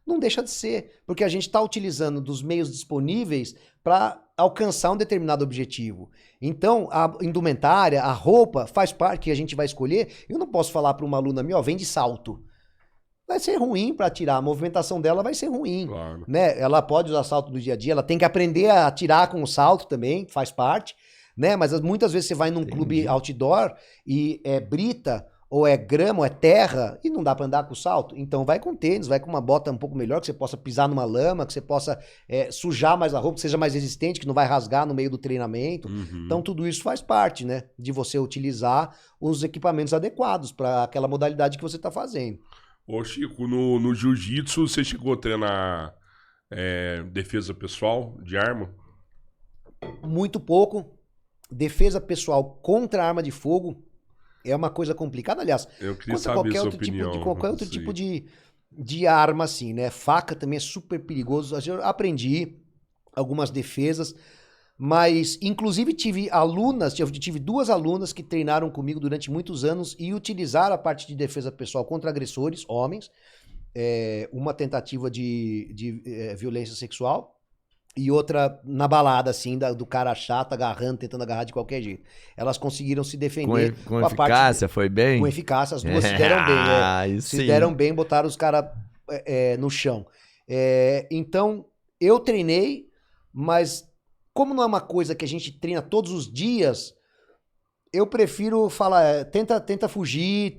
Não deixa de ser, porque a gente está utilizando dos meios disponíveis para alcançar um determinado objetivo. Então, a indumentária, a roupa, faz parte que a gente vai escolher. Eu não posso falar para uma aluna minha, vem de salto. Vai ser ruim para atirar, a movimentação dela vai ser ruim, claro, né? Ela pode usar salto do dia a dia, ela tem que aprender a atirar com o salto também, faz parte, né? Mas muitas vezes você vai num clube outdoor e é brita, ou é grama, ou é terra, e não dá para andar com o salto. Então vai com tênis, vai com uma bota um pouco melhor, que você possa pisar numa lama, que você possa sujar mais a roupa, que seja mais resistente, que não vai rasgar no meio do treinamento. Então tudo isso faz parte, né? De você utilizar os equipamentos adequados para aquela modalidade que você está fazendo. Ô Chico, no jiu-jitsu você chegou a treinar defesa pessoal de arma? Muito pouco. Defesa pessoal contra arma de fogo é uma coisa complicada. Aliás, eu queria contra saber sua opinião. Qualquer outro tipo de arma, assim, né? Faca também é super perigoso. Eu aprendi algumas defesas, mas inclusive tive duas alunas que treinaram comigo durante muitos anos e utilizaram a parte de defesa pessoal contra agressores, homens, uma tentativa de violência sexual e outra na balada, assim, do cara chato, tentando agarrar de qualquer jeito. Elas conseguiram se defender. Com eficácia, foi bem? Com eficácia, as duas se deram bem. Se deram bem, botaram os caras no chão. Então, eu treinei, mas como não é uma coisa que a gente treina todos os dias, eu prefiro falar, tenta fugir,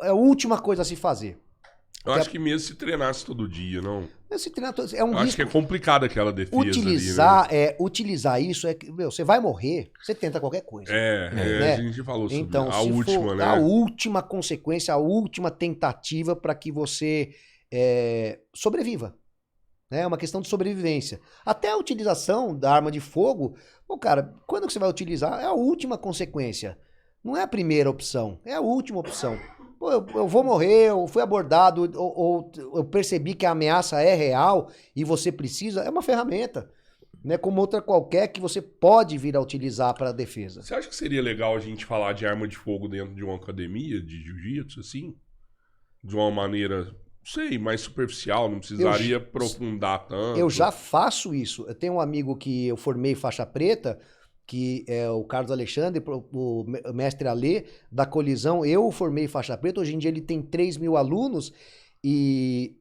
é a última coisa a se fazer. Eu acho que mesmo se treinasse todo dia, não. Esse treinador é um Eu risco. acho que é complicado aquela defesa Utilizar, ali, né? utilizar isso é que, meu, você vai morrer, você tenta qualquer coisa. Né? A gente falou sobre Então, a se última, for né? a última consequência, a última tentativa para que você sobreviva. Né? É uma questão de sobrevivência. Até a utilização da arma de fogo, pô, cara, quando que você vai utilizar? É a última consequência. Não é a primeira opção, é a última opção. Pô, eu vou morrer, eu fui abordado, ou eu percebi que a ameaça é real e você precisa, é uma ferramenta. Né, como outra qualquer que você pode vir a utilizar para a defesa. Você acha que seria legal a gente falar de arma de fogo dentro de uma academia de jiu-jitsu, assim? De uma maneira, não sei, mais superficial, não precisaria aprofundar tanto. Eu já faço isso. Eu tenho um amigo que eu formei faixa preta, que é o Carlos Alexandre, o mestre Alê, da Colisão. Eu o formei faixa preta. Hoje em dia ele tem 3.000 alunos e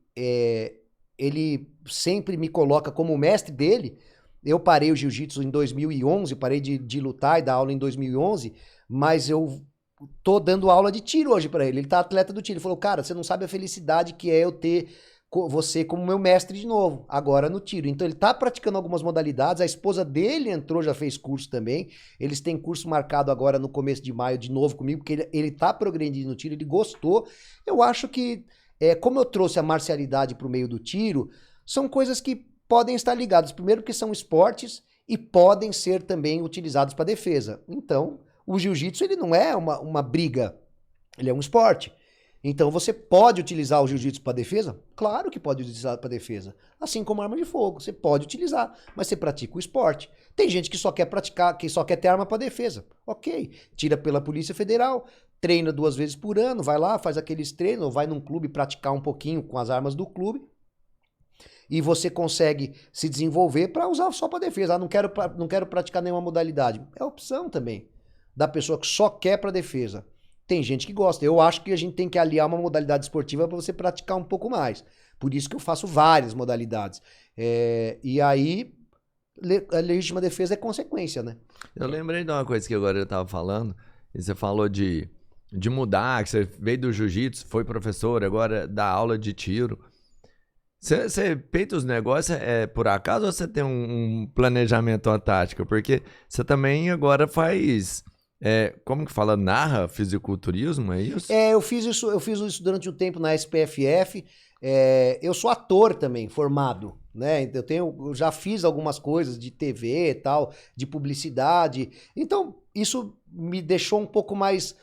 ele sempre me coloca como mestre dele. Eu parei o jiu-jitsu em 2011, parei de lutar e dar aula em 2011, mas eu tô dando aula de tiro hoje pra ele. Ele tá atleta do tiro. Ele falou, cara, você não sabe a felicidade que é eu ter você como meu mestre de novo, agora no tiro. Então ele tá praticando algumas modalidades, a esposa dele entrou, já fez curso também. Eles têm curso marcado agora no começo de maio de novo comigo, porque ele tá progredindo no tiro, ele gostou. Eu acho que, como eu trouxe a marcialidade pro meio do tiro, são coisas que podem estar ligados, primeiro porque são esportes e podem ser também utilizados para defesa. Então, o jiu-jitsu ele não é uma briga, ele é um esporte. Então, você pode utilizar o jiu-jitsu para defesa? Claro que pode utilizar para defesa. Assim como arma de fogo, você pode utilizar, mas você pratica o esporte. Tem gente que só quer praticar, que só quer ter arma para defesa. Ok, tira pela Polícia Federal, treina 2 vezes por ano, vai lá, faz aqueles treinos, ou vai num clube praticar um pouquinho com as armas do clube. E você consegue se desenvolver para usar só para defesa. Não quero praticar nenhuma modalidade. É opção também da pessoa que só quer para defesa. Tem gente que gosta. Eu acho que a gente tem que aliar uma modalidade esportiva para você praticar um pouco mais. Por isso que eu faço várias modalidades. E aí, a legítima defesa é consequência, né? Eu lembrei de uma coisa que agora eu estava falando. E você falou de mudar, que você veio do jiu-jitsu, foi professor, agora dá aula de tiro. Você peita os negócios por acaso ou você tem um planejamento, uma tática? Porque você também agora faz, como que fala, narra fisiculturismo, é isso? Eu fiz isso durante um tempo na SPFF. Eu sou ator também, formado, né? Eu já fiz algumas coisas de TV e tal, de publicidade. Então, isso me deixou um pouco mais...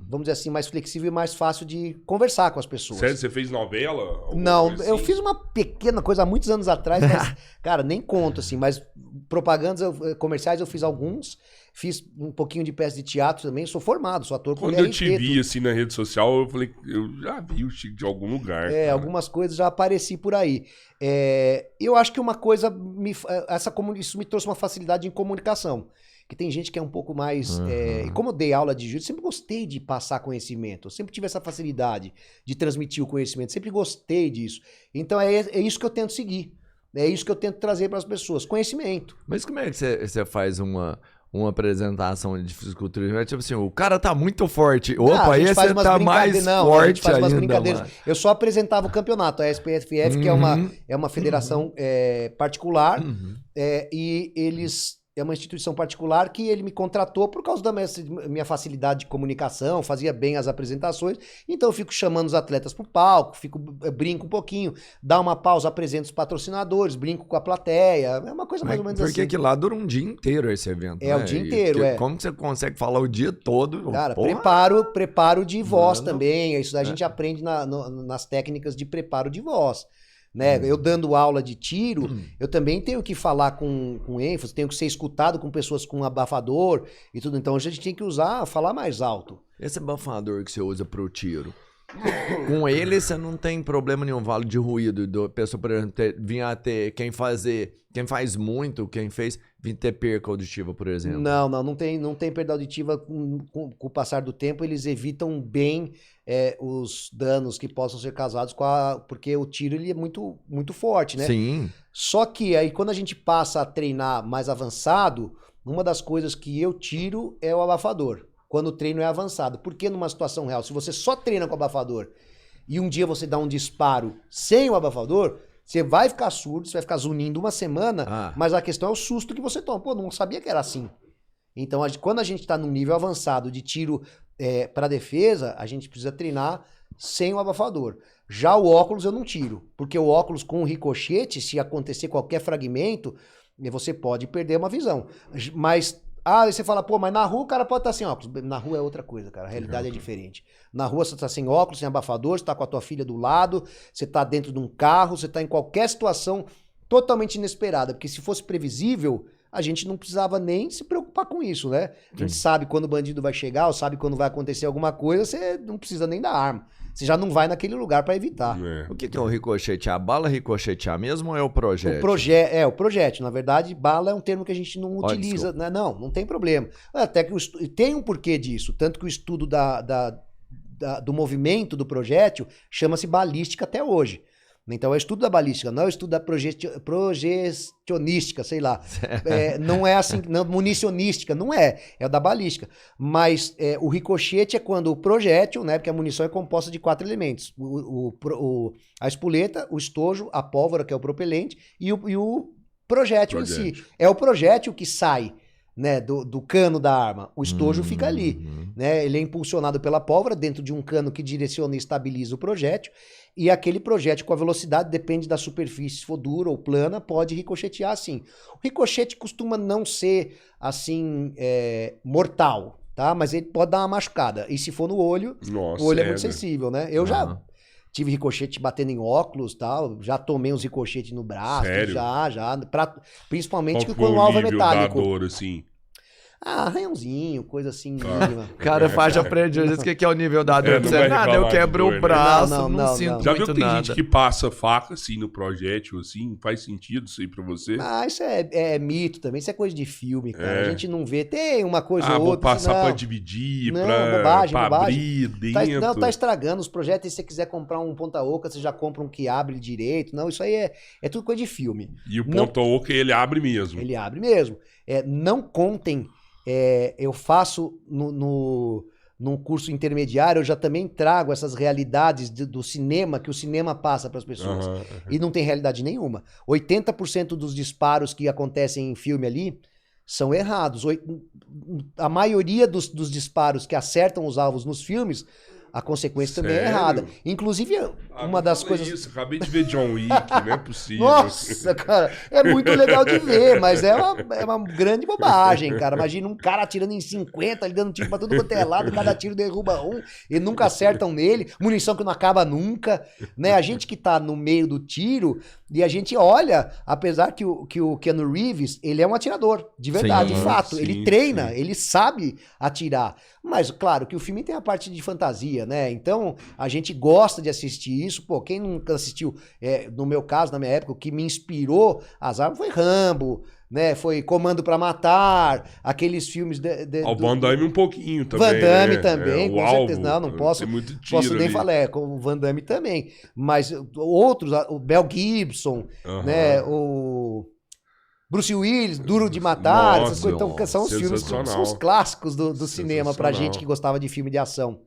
vamos dizer assim, mais flexível e mais fácil de conversar com as pessoas. Sério, você fez novela? Não, assim? eu fiz uma pequena coisa há muitos anos atrás, mas, cara, nem conto, assim, mas propagandas comerciais eu fiz alguns, fiz um pouquinho de peça de teatro também, sou formado, sou ator com Quando eu te vi, assim, na rede social, eu falei, eu já vi o Chico de algum lugar. Algumas coisas já apareci por aí. Eu acho que uma coisa, isso me trouxe uma facilidade em comunicação. Que tem gente que é um pouco mais... e como eu dei aula de jiu-jitsu, sempre gostei de passar conhecimento. Eu sempre tive essa facilidade de transmitir o conhecimento. Sempre gostei disso. Então é isso que eu tento seguir. É isso que eu tento trazer para as pessoas. Conhecimento. Mas como é que você faz uma apresentação de fisiculturismo? Tipo assim, o cara tá muito forte. Opa, esse tá mais forte a gente faz umas ainda, brincadeiras. mano. Eu só apresentava o campeonato. A SPFF, que é uma federação particular. E eles... É uma instituição particular que ele me contratou por causa da minha facilidade de comunicação, fazia bem as apresentações, então eu fico chamando os atletas pro palco, brinco um pouquinho, dá uma pausa, apresento os patrocinadores, brinco com a plateia, é uma coisa mais ou menos assim. Porque que lá dura um dia inteiro esse evento, o dia inteiro, Como que você consegue falar o dia todo? Cara, preparo de voz também, isso a gente aprende nas técnicas de preparo de voz. Né? Eu dando aula de tiro, eu também tenho que falar com ênfase, tenho que ser escutado com pessoas com abafador e tudo. Então a gente tem que falar mais alto. Esse abafador que você usa pro tiro, com ele você não tem problema nenhum, vale de ruído. A pessoa, por exemplo, vinha a ter, quem faz muito, quem fez, vinha ter perca auditiva, por exemplo. Não tem perda auditiva com o passar do tempo, eles evitam bem os danos que possam ser causados porque o tiro ele é muito, muito forte, né? Sim. Só que aí quando a gente passa a treinar mais avançado, uma das coisas que eu tiro é o abafador. Quando o treino é avançado. Porque numa situação real, se você só treina com abafador e um dia você dá um disparo sem o abafador, você vai ficar surdo, você vai ficar zunindo uma semana, mas a questão é o susto que você toma. Pô, não sabia que era assim. Então, quando a gente está num nível avançado de tiro para defesa, a gente precisa treinar sem o abafador. Já o óculos eu não tiro, porque o óculos com o ricochete, se acontecer qualquer fragmento, você pode perder uma visão. Mas, aí você fala, pô, mas na rua o cara pode estar sem óculos. Na rua é outra coisa, cara, a realidade é diferente. Na rua você está sem óculos, sem abafador, você está com a tua filha do lado, você está dentro de um carro, você está em qualquer situação totalmente inesperada, porque se fosse previsível, a gente não precisava nem se preocupar com isso, né? A gente sabe quando o bandido vai chegar, ou sabe quando vai acontecer alguma coisa, você não precisa nem da arma. Você já não vai naquele lugar para evitar. O que é o ricochete? A bala ricochetear mesmo ou é o projétil? O projétil. Na verdade, bala é um termo que a gente não utiliza. Né? Não tem problema. Até que tem um porquê disso. Tanto que o estudo do movimento do projétil chama-se balística até hoje. Então é o estudo da balística, não é o estudo da projecionística, sei lá. Não é assim, não, municionística, não é. É o da balística. Mas o ricochete é quando o projétil, né? Porque a munição é composta de 4 elementos. A espoleta, o estojo, a pólvora, que é o propelente, e o projétil em si. É o projétil que sai, né, do cano da arma. O estojo fica ali. Né? Ele é impulsionado pela pólvora dentro de um cano que direciona e estabiliza o projétil. E aquele projétil com a velocidade, depende da superfície, se for dura ou plana, pode ricochetear assim. O ricochete costuma não ser assim mortal, tá? Mas ele pode dar uma machucada. E se for no olho, o olho é muito sensível, né? Eu já tive ricochete batendo em óculos e tal, já tomei uns ricochetes no braço. Sério? Já. Principalmente Qual quando o alvo é metálico. Da dor, assim? Arranhãozinho, coisa assim mínima. Cara, faixa aprende hoje, o que é o nível da dor? Não vai Nada, eu quebro o braço, não sinto Já viu muito que tem nada. gente que passa faca, assim, no projétil, assim? Faz sentido isso aí pra você? Isso é mito também, isso é coisa de filme, cara. A gente não vê, tem uma coisa ou vou outra. passar pra dividir, bobagem. abrir dentro. Tá estragando os projetos. Se você quiser comprar um ponta-oca, você já compra um que abre direito. Não, isso aí é tudo coisa de filme. E o ponta-oca, ele abre mesmo. Ele abre mesmo. Não contem... eu faço num curso intermediário, eu já também trago essas realidades do cinema, que o cinema passa para as pessoas. E não tem realidade nenhuma. 80% dos disparos que acontecem em filme ali são errados. A maioria dos disparos que acertam os alvos nos filmes, a consequência também é errada. Inclusive, uma das coisas... Isso, acabei de ver John Wick, não é possível. Nossa, cara, é muito legal de ver, mas é uma grande bobagem, cara. Imagina um cara atirando em 50, ele dando tiro pra tudo quanto é lado, cada tiro derruba um, e nunca acertam nele, munição que não acaba nunca, né? A gente que tá no meio do tiro, e a gente olha, apesar que o Keanu Reeves, ele é um atirador, de verdade, de fato. Ele treina, ele sabe atirar. Mas, claro, que o filme tem a parte de fantasia, né? Então, a gente gosta de assistir isso. Pô, quem nunca assistiu, no meu caso, na minha época, o que me inspirou as armas foi Rambo, né? Foi Comando pra Matar, aqueles filmes... O Van Damme um pouquinho também. Van Damme também, com alvo, certeza. Não posso, muito tiro posso nem ali. falar, com o Van Damme também. Mas outros, o Mel Gibson, né? O... Bruce Willis, Duro de Matar, essas coisas. Então, são os filmes que são os clássicos do cinema pra gente que gostava de filme de ação.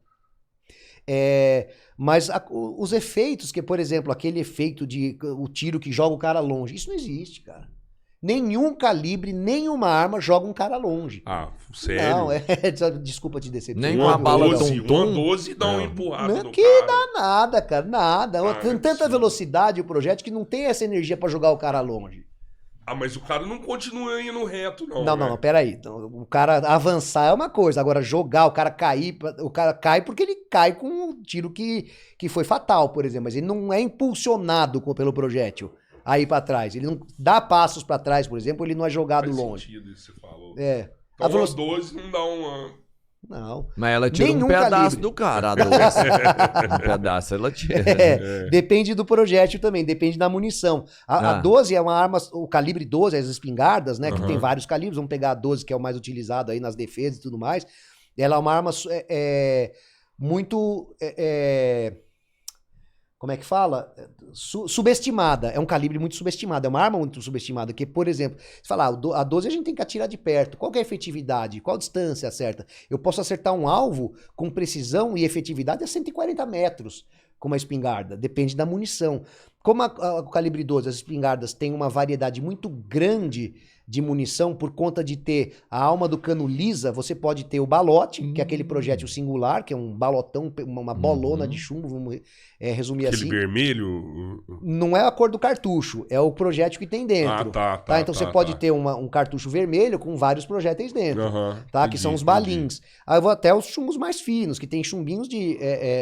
Mas os efeitos, que, por exemplo, aquele efeito de o tiro que joga o cara longe, isso não existe, cara. Nenhum calibre, nenhuma arma joga um cara longe. Sério? Não, desculpa te decepcionar. Nem com a bala Uma 12 dá uma empurrada no que cara. dá nada, cara, nada. Tem tanta velocidade o projétil que não tem essa energia pra jogar o cara longe. Mas o cara não continua indo reto, não. Não, peraí. Então, o cara avançar é uma coisa. Agora, jogar, o cara cair, o cara cai porque ele cai com um tiro que foi fatal, por exemplo. Mas ele não é impulsionado pelo projétil aí pra trás. Ele não dá passos pra trás, por exemplo, ele não é jogado Faz longe. Sentido isso que você falou. Então, a 12 não dá uma... Não. Mas ela tira Nenhum um pedaço calibre. do cara, a 12. Um pedaço ela tira. Depende do projétil também, depende da munição. A 12 é uma arma, o calibre 12, as espingardas, né, que tem vários calibres, vamos pegar a 12, que é o mais utilizado aí nas defesas e tudo mais. Ela é uma arma muito... como é que fala? Subestimada. É um calibre muito subestimado. É uma arma muito subestimada. Que, por exemplo, você fala, a 12 a gente tem que atirar de perto. Qual que é a efetividade? Qual distância certa? Eu posso acertar um alvo com precisão e efetividade a 140 metros. como a espingarda? Depende da munição. Como o calibre 12, as espingardas têm uma variedade muito grande de munição por conta de ter a alma do cano lisa, você pode ter o balote, que é aquele projétil singular, que é um balotão, uma bolona de chumbo, vamos resumir Aquele assim. vermelho? Não é a cor do cartucho, é o projétil que tem dentro. Então você pode ter um cartucho vermelho com vários projéteis dentro, Entendi, que são os balins. Aí eu vou até os chumbos mais finos, que tem chumbinhos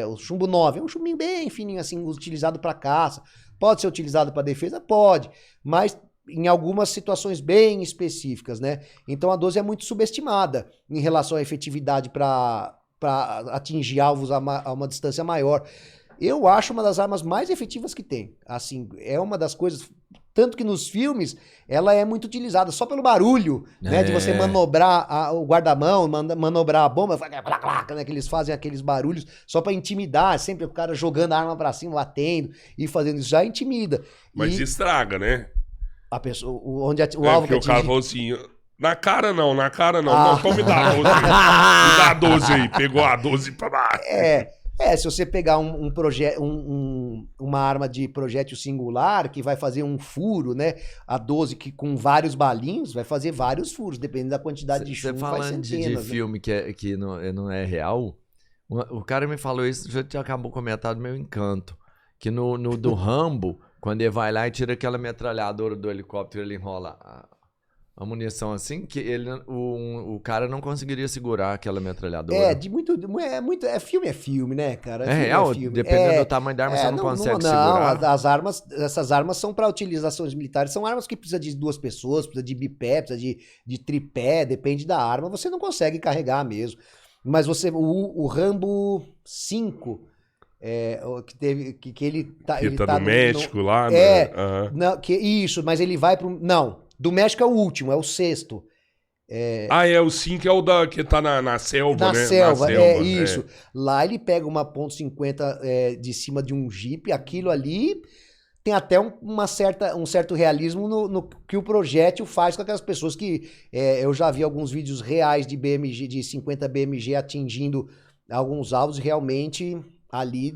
o chumbo 9, é um chumbinho bem fininho assim, utilizado para caça. Pode ser utilizado para defesa? Pode, mas em algumas situações bem específicas, né? Então a 12 é muito subestimada em relação à efetividade para atingir alvos a uma distância maior. Eu acho uma das armas mais efetivas que tem. Assim, é uma das coisas... Tanto que nos filmes, ela é muito utilizada só pelo barulho, né? De você manobrar o guarda-mão, manobrar a bomba, né? Que eles fazem aqueles barulhos só pra intimidar. Sempre o cara jogando a arma pra cima, batendo e fazendo isso. Já intimida. Mas estraga, né? A pessoa, onde o alvo que o cara falou assim... Na cara não. Não, então me dá a 12 aí. Me dá a 12 aí. Pegou a 12 pra baixo. Se você pegar uma arma de projétil singular que vai fazer um furo, né? A 12 com vários balinhos, vai fazer vários furos, dependendo da quantidade de chumbo. Você falando de filme que não é real, o cara me falou isso, já acabou com metade do meu encanto. Que no do Rambo, quando ele vai lá e tira aquela metralhadora do helicóptero, ele enrola a munição assim, que o cara não conseguiria segurar aquela metralhadora. É filme, né, cara? É real, dependendo do tamanho da arma, você não consegue segurar. Não, essas armas são para utilizações militares, são armas que precisam de 2 pessoas, precisa de bipé, precisa de tripé, depende da arma, você não consegue carregar mesmo. Mas o Rambo 5... que ele tá no México lá, né? Isso, mas ele vai pro... Não, do México é o último, é o 6º. O 5 é o que tá na selva, né? Na selva, isso. Lá ele pega uma .50 de cima de um Jeep, aquilo ali tem até um certo realismo no que o projétil faz com aquelas pessoas que... eu já vi alguns vídeos reais de BMG, de 50 BMG atingindo alguns alvos e realmente ali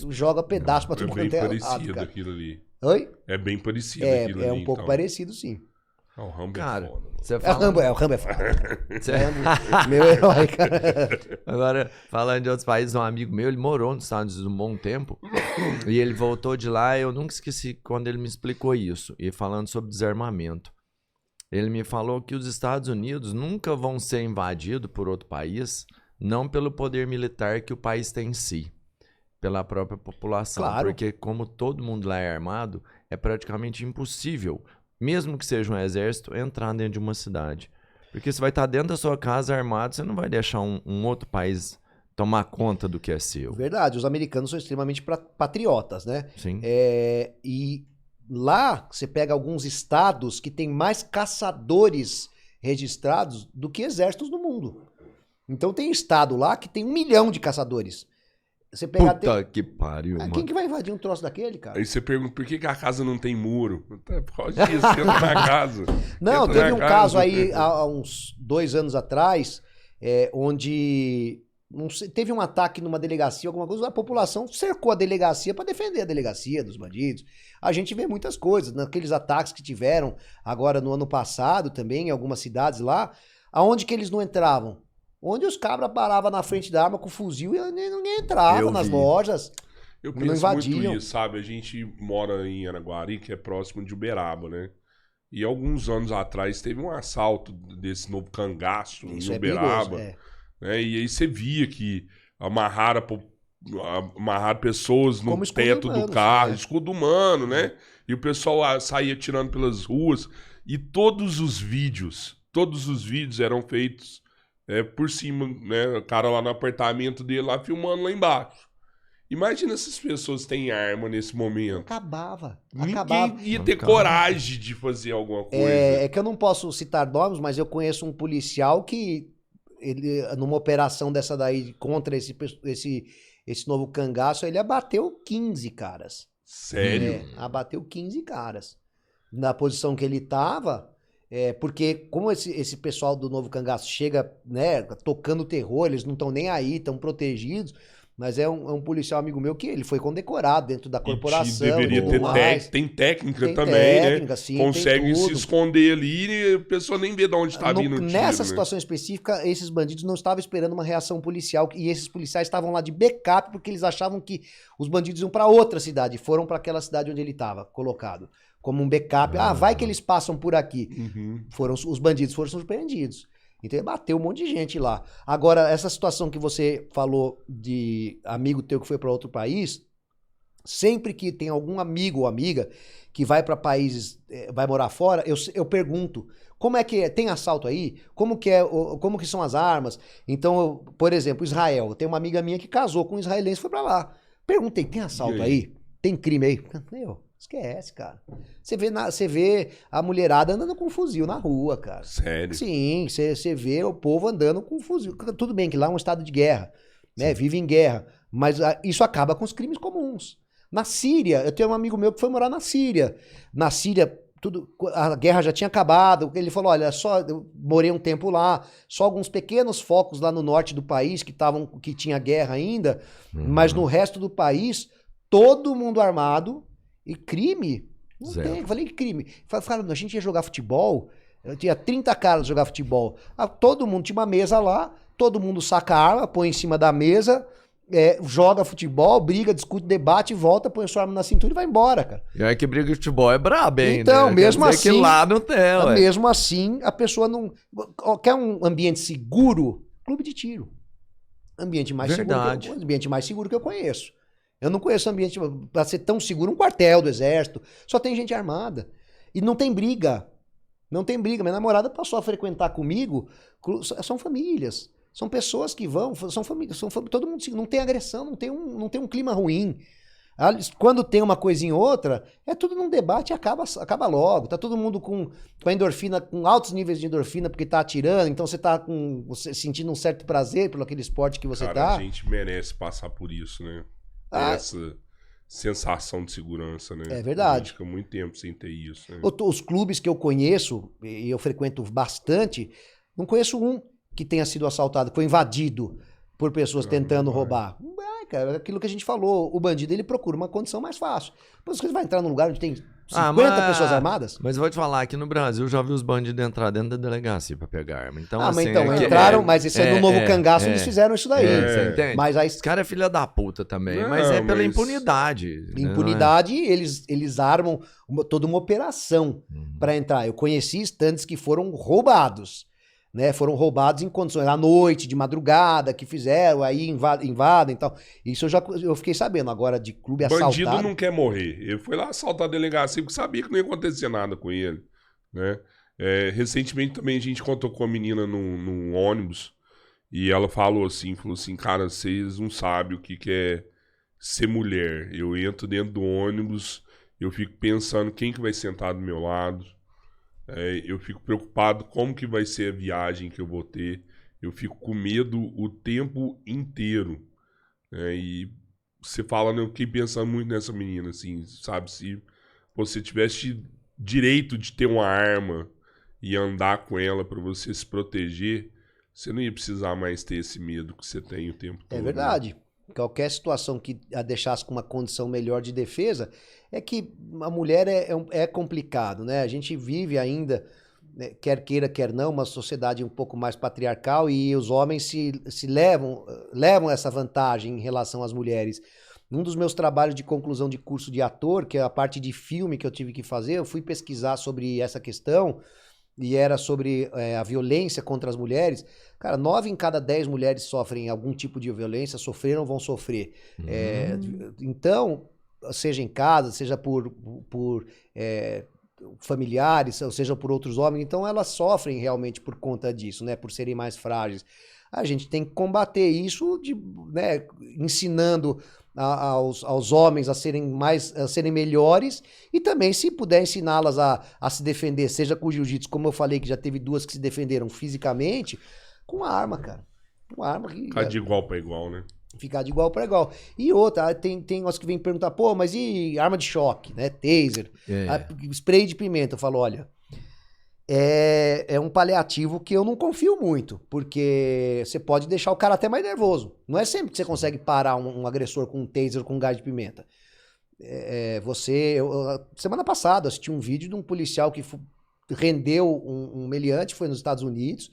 joga pedaço pra tudo quanto é lado. É bem parecido aquilo ali. Oi? É bem parecido aquilo ali. É um pouco parecido, sim. O Rambo cara, é foda. Você fala... o Rambo é foda. Meu herói, cara. Agora, falando de outros países, um amigo meu, ele morou nos Estados Unidos um bom tempo e ele voltou de lá, eu nunca esqueci quando ele me explicou isso, e falando sobre desarmamento. Ele me falou que os Estados Unidos nunca vão ser invadidos por outro país, não pelo poder militar que o país tem em si, pela própria população. Claro. Porque como todo mundo lá é armado, é praticamente impossível, mesmo que seja um exército, entrar dentro de uma cidade. Porque você vai estar dentro da sua casa armado, você não vai deixar um outro país tomar conta do que é seu. Verdade, os americanos são extremamente patriotas, né? Sim. E lá você pega alguns estados que têm mais caçadores registrados do que exércitos no mundo. Então tem estado lá que tem 1 milhão de caçadores. Você pega que pariu, mano. Quem que vai invadir um troço daquele, cara? Aí você pergunta por que a casa não tem muro. Por causa disso, entra na casa. Não, teve um caso aí há uns 2 anos atrás, onde teve um ataque numa delegacia, alguma coisa, a população cercou a delegacia para defender a delegacia dos bandidos. A gente vê muitas coisas, naqueles ataques que tiveram agora no ano passado também, em algumas cidades lá, aonde que eles não entravam? Onde os cabras paravam na frente da arma com fuzil e ninguém entrava nas lojas. Eu penso muito isso, sabe? A gente mora em Araguari, que é próximo de Uberaba, né? E alguns anos atrás teve um assalto desse novo cangaço em Uberaba. Perigoso, né? E aí você via que amarraram pessoas no teto do carro, escudo humano, né? E o pessoal saía tirando pelas ruas. E todos os vídeos eram feitos... por cima, né? O cara lá no apartamento dele, lá filmando lá embaixo. Imagina se as pessoas têm arma nesse momento. Acabava. Ninguém ia ter coragem de fazer alguma coisa. É que eu não posso citar nomes, mas eu conheço um policial que, numa operação dessa daí contra esse novo cangaço, ele abateu 15 caras. Sério? Abateu 15 caras. Na posição que ele tava... porque como esse pessoal do novo cangaço chega, né, tocando terror, eles não estão nem aí, estão protegidos, Mas é um policial amigo meu que ele foi condecorado dentro da corporação. Deveria e ter tudo mais. tem técnica Tem também, técnica, né? sim, Consegue tem se tudo. esconder ali e a pessoa nem vê de onde tá vindo o tiro, Nessa né? situação específica, esses bandidos não estavam esperando uma reação policial e esses policiais estavam lá de backup porque eles achavam que os bandidos iam para outra cidade, foram para aquela cidade onde ele estava colocado, como um backup. Vai que eles passam por aqui. Uhum. Os bandidos foram surpreendidos. Então bateu um monte de gente lá. Agora, essa situação que você falou de amigo teu que foi para outro país, sempre que tem algum amigo ou amiga que vai para países, vai morar fora, eu pergunto, como é que é? Tem assalto aí? Como que são as armas? Então, por exemplo, Israel. Tem uma amiga minha que casou com um israelense e foi para lá. Perguntei, tem assalto aí? Tem crime aí? Meu, esquece, cara. Você vê a mulherada andando com um fuzil na rua, cara. Sério? Sim, você vê o povo andando com um fuzil. Tudo bem que lá é um estado de guerra, né? Vive em guerra. Mas isso acaba com os crimes comuns. Na Síria, eu tenho um amigo meu que foi morar na Síria. Na Síria, a guerra já tinha acabado. Ele falou, olha, eu morei um tempo lá, só alguns pequenos focos lá no norte do país que tinha guerra ainda, mas no resto do país, todo mundo armado e crime. Não Zero. tem. Eu falei, que crime? Falaram, a gente ia jogar futebol, eu tinha 30 caras jogar futebol. Todo mundo tinha uma mesa lá, todo mundo saca a arma, põe em cima da mesa, joga futebol, briga, discute, debate, volta, põe a sua arma na cintura e vai embora, cara. E aí que briga de futebol é brabo, hein? Então, né? mesmo Quer dizer assim, que lá não tem, ué. mesmo assim, a pessoa não... Quer um ambiente seguro? Clube de tiro. Ambiente mais Verdade. ambiente mais seguro que eu conheço. Eu não conheço ambiente para ser tão seguro, um quartel do exército. Só tem gente armada. E não tem briga. Não tem briga. Minha namorada passou a frequentar comigo, são famílias. São pessoas que vão, são famílias, todo mundo não tem agressão, não tem um clima ruim. Quando tem uma coisinha ou outra, é tudo num debate e acaba logo. Tá todo mundo com a endorfina, com altos níveis de endorfina porque tá atirando, então você tá sentindo um certo prazer pelo aquele esporte que você tá. A gente merece passar por isso, né? Essa sensação de segurança, né? É verdade. A gente fica muito tempo sem ter isso, né? Os clubes que eu conheço, e eu frequento bastante, não conheço um que tenha sido assaltado, que foi invadido por pessoas tentando roubar. Cara, aquilo que a gente falou, o bandido ele procura uma condição mais fácil. Depois você vai entrar num lugar onde tem 50 pessoas armadas? Mas eu vou te falar, aqui no Brasil eu já vi os bandidos entrar dentro da delegacia pra pegar arma. Então, mas assim, então, entraram, mas esse no novo cangaço eles fizeram isso daí. Você entende? Mas aí, Os caras é filha da puta também, Não, mas é pela mas- impunidade. né? impunidade, eles armam toda uma operação para entrar. Eu conheci estandes que foram roubados. Né, foram roubados em condições à noite, de madrugada, que fizeram, aí invadem e tal. Isso eu fiquei sabendo. Agora, de clube assaltado... Bandido não quer morrer. Ele foi lá assaltar a delegacia porque sabia que não ia acontecer nada com ele, né? Recentemente também a gente contou com a menina num ônibus e ela falou assim, cara, vocês não sabem o que é ser mulher. Eu entro dentro do ônibus, eu fico pensando quem que vai sentar do meu lado. Eu fico preocupado como que vai ser a viagem que eu vou ter. Eu fico com medo o tempo inteiro. E você fala, né, eu fiquei pensando muito nessa menina, assim, sabe? Se você tivesse direito de ter uma arma e andar com ela para você se proteger, você não ia precisar mais ter esse medo que você tem o tempo todo. É verdade. Qualquer situação que a deixasse com uma condição melhor de defesa, é que a mulher é complicado, né? A gente vive ainda, né, quer queira, quer não, uma sociedade um pouco mais patriarcal e os homens se levam essa vantagem em relação às mulheres. Num dos meus trabalhos de conclusão de curso de ator, que é a parte de filme que eu tive que fazer, eu fui pesquisar sobre essa questão e era sobre a violência contra as mulheres. Cara, 9 em cada 10 mulheres sofrem algum tipo de violência, sofreram ou vão sofrer. Então, seja em casa, seja por familiares, ou seja por outros homens, então elas sofrem realmente por conta disso, né? Por serem mais frágeis. A gente tem que combater isso, né, ensinando aos homens a serem melhores e também, se puder, ensiná-las a se defender, seja com o jiu-jitsu, como eu falei, que já teve 2 que se defenderam fisicamente, com arma, cara. Com arma. Ficar de igual para igual, né? Ficar de igual para igual. E outra, tem umas que vêm perguntar, pô, mas e arma de choque, né? Taser, spray de pimenta. Eu falo, olha, é um paliativo que eu não confio muito, porque você pode deixar o cara até mais nervoso. Não é sempre que você consegue parar um agressor com um taser, com um gás de pimenta. Semana passada, eu assisti um vídeo de um policial que rendeu um meliante, foi nos Estados Unidos,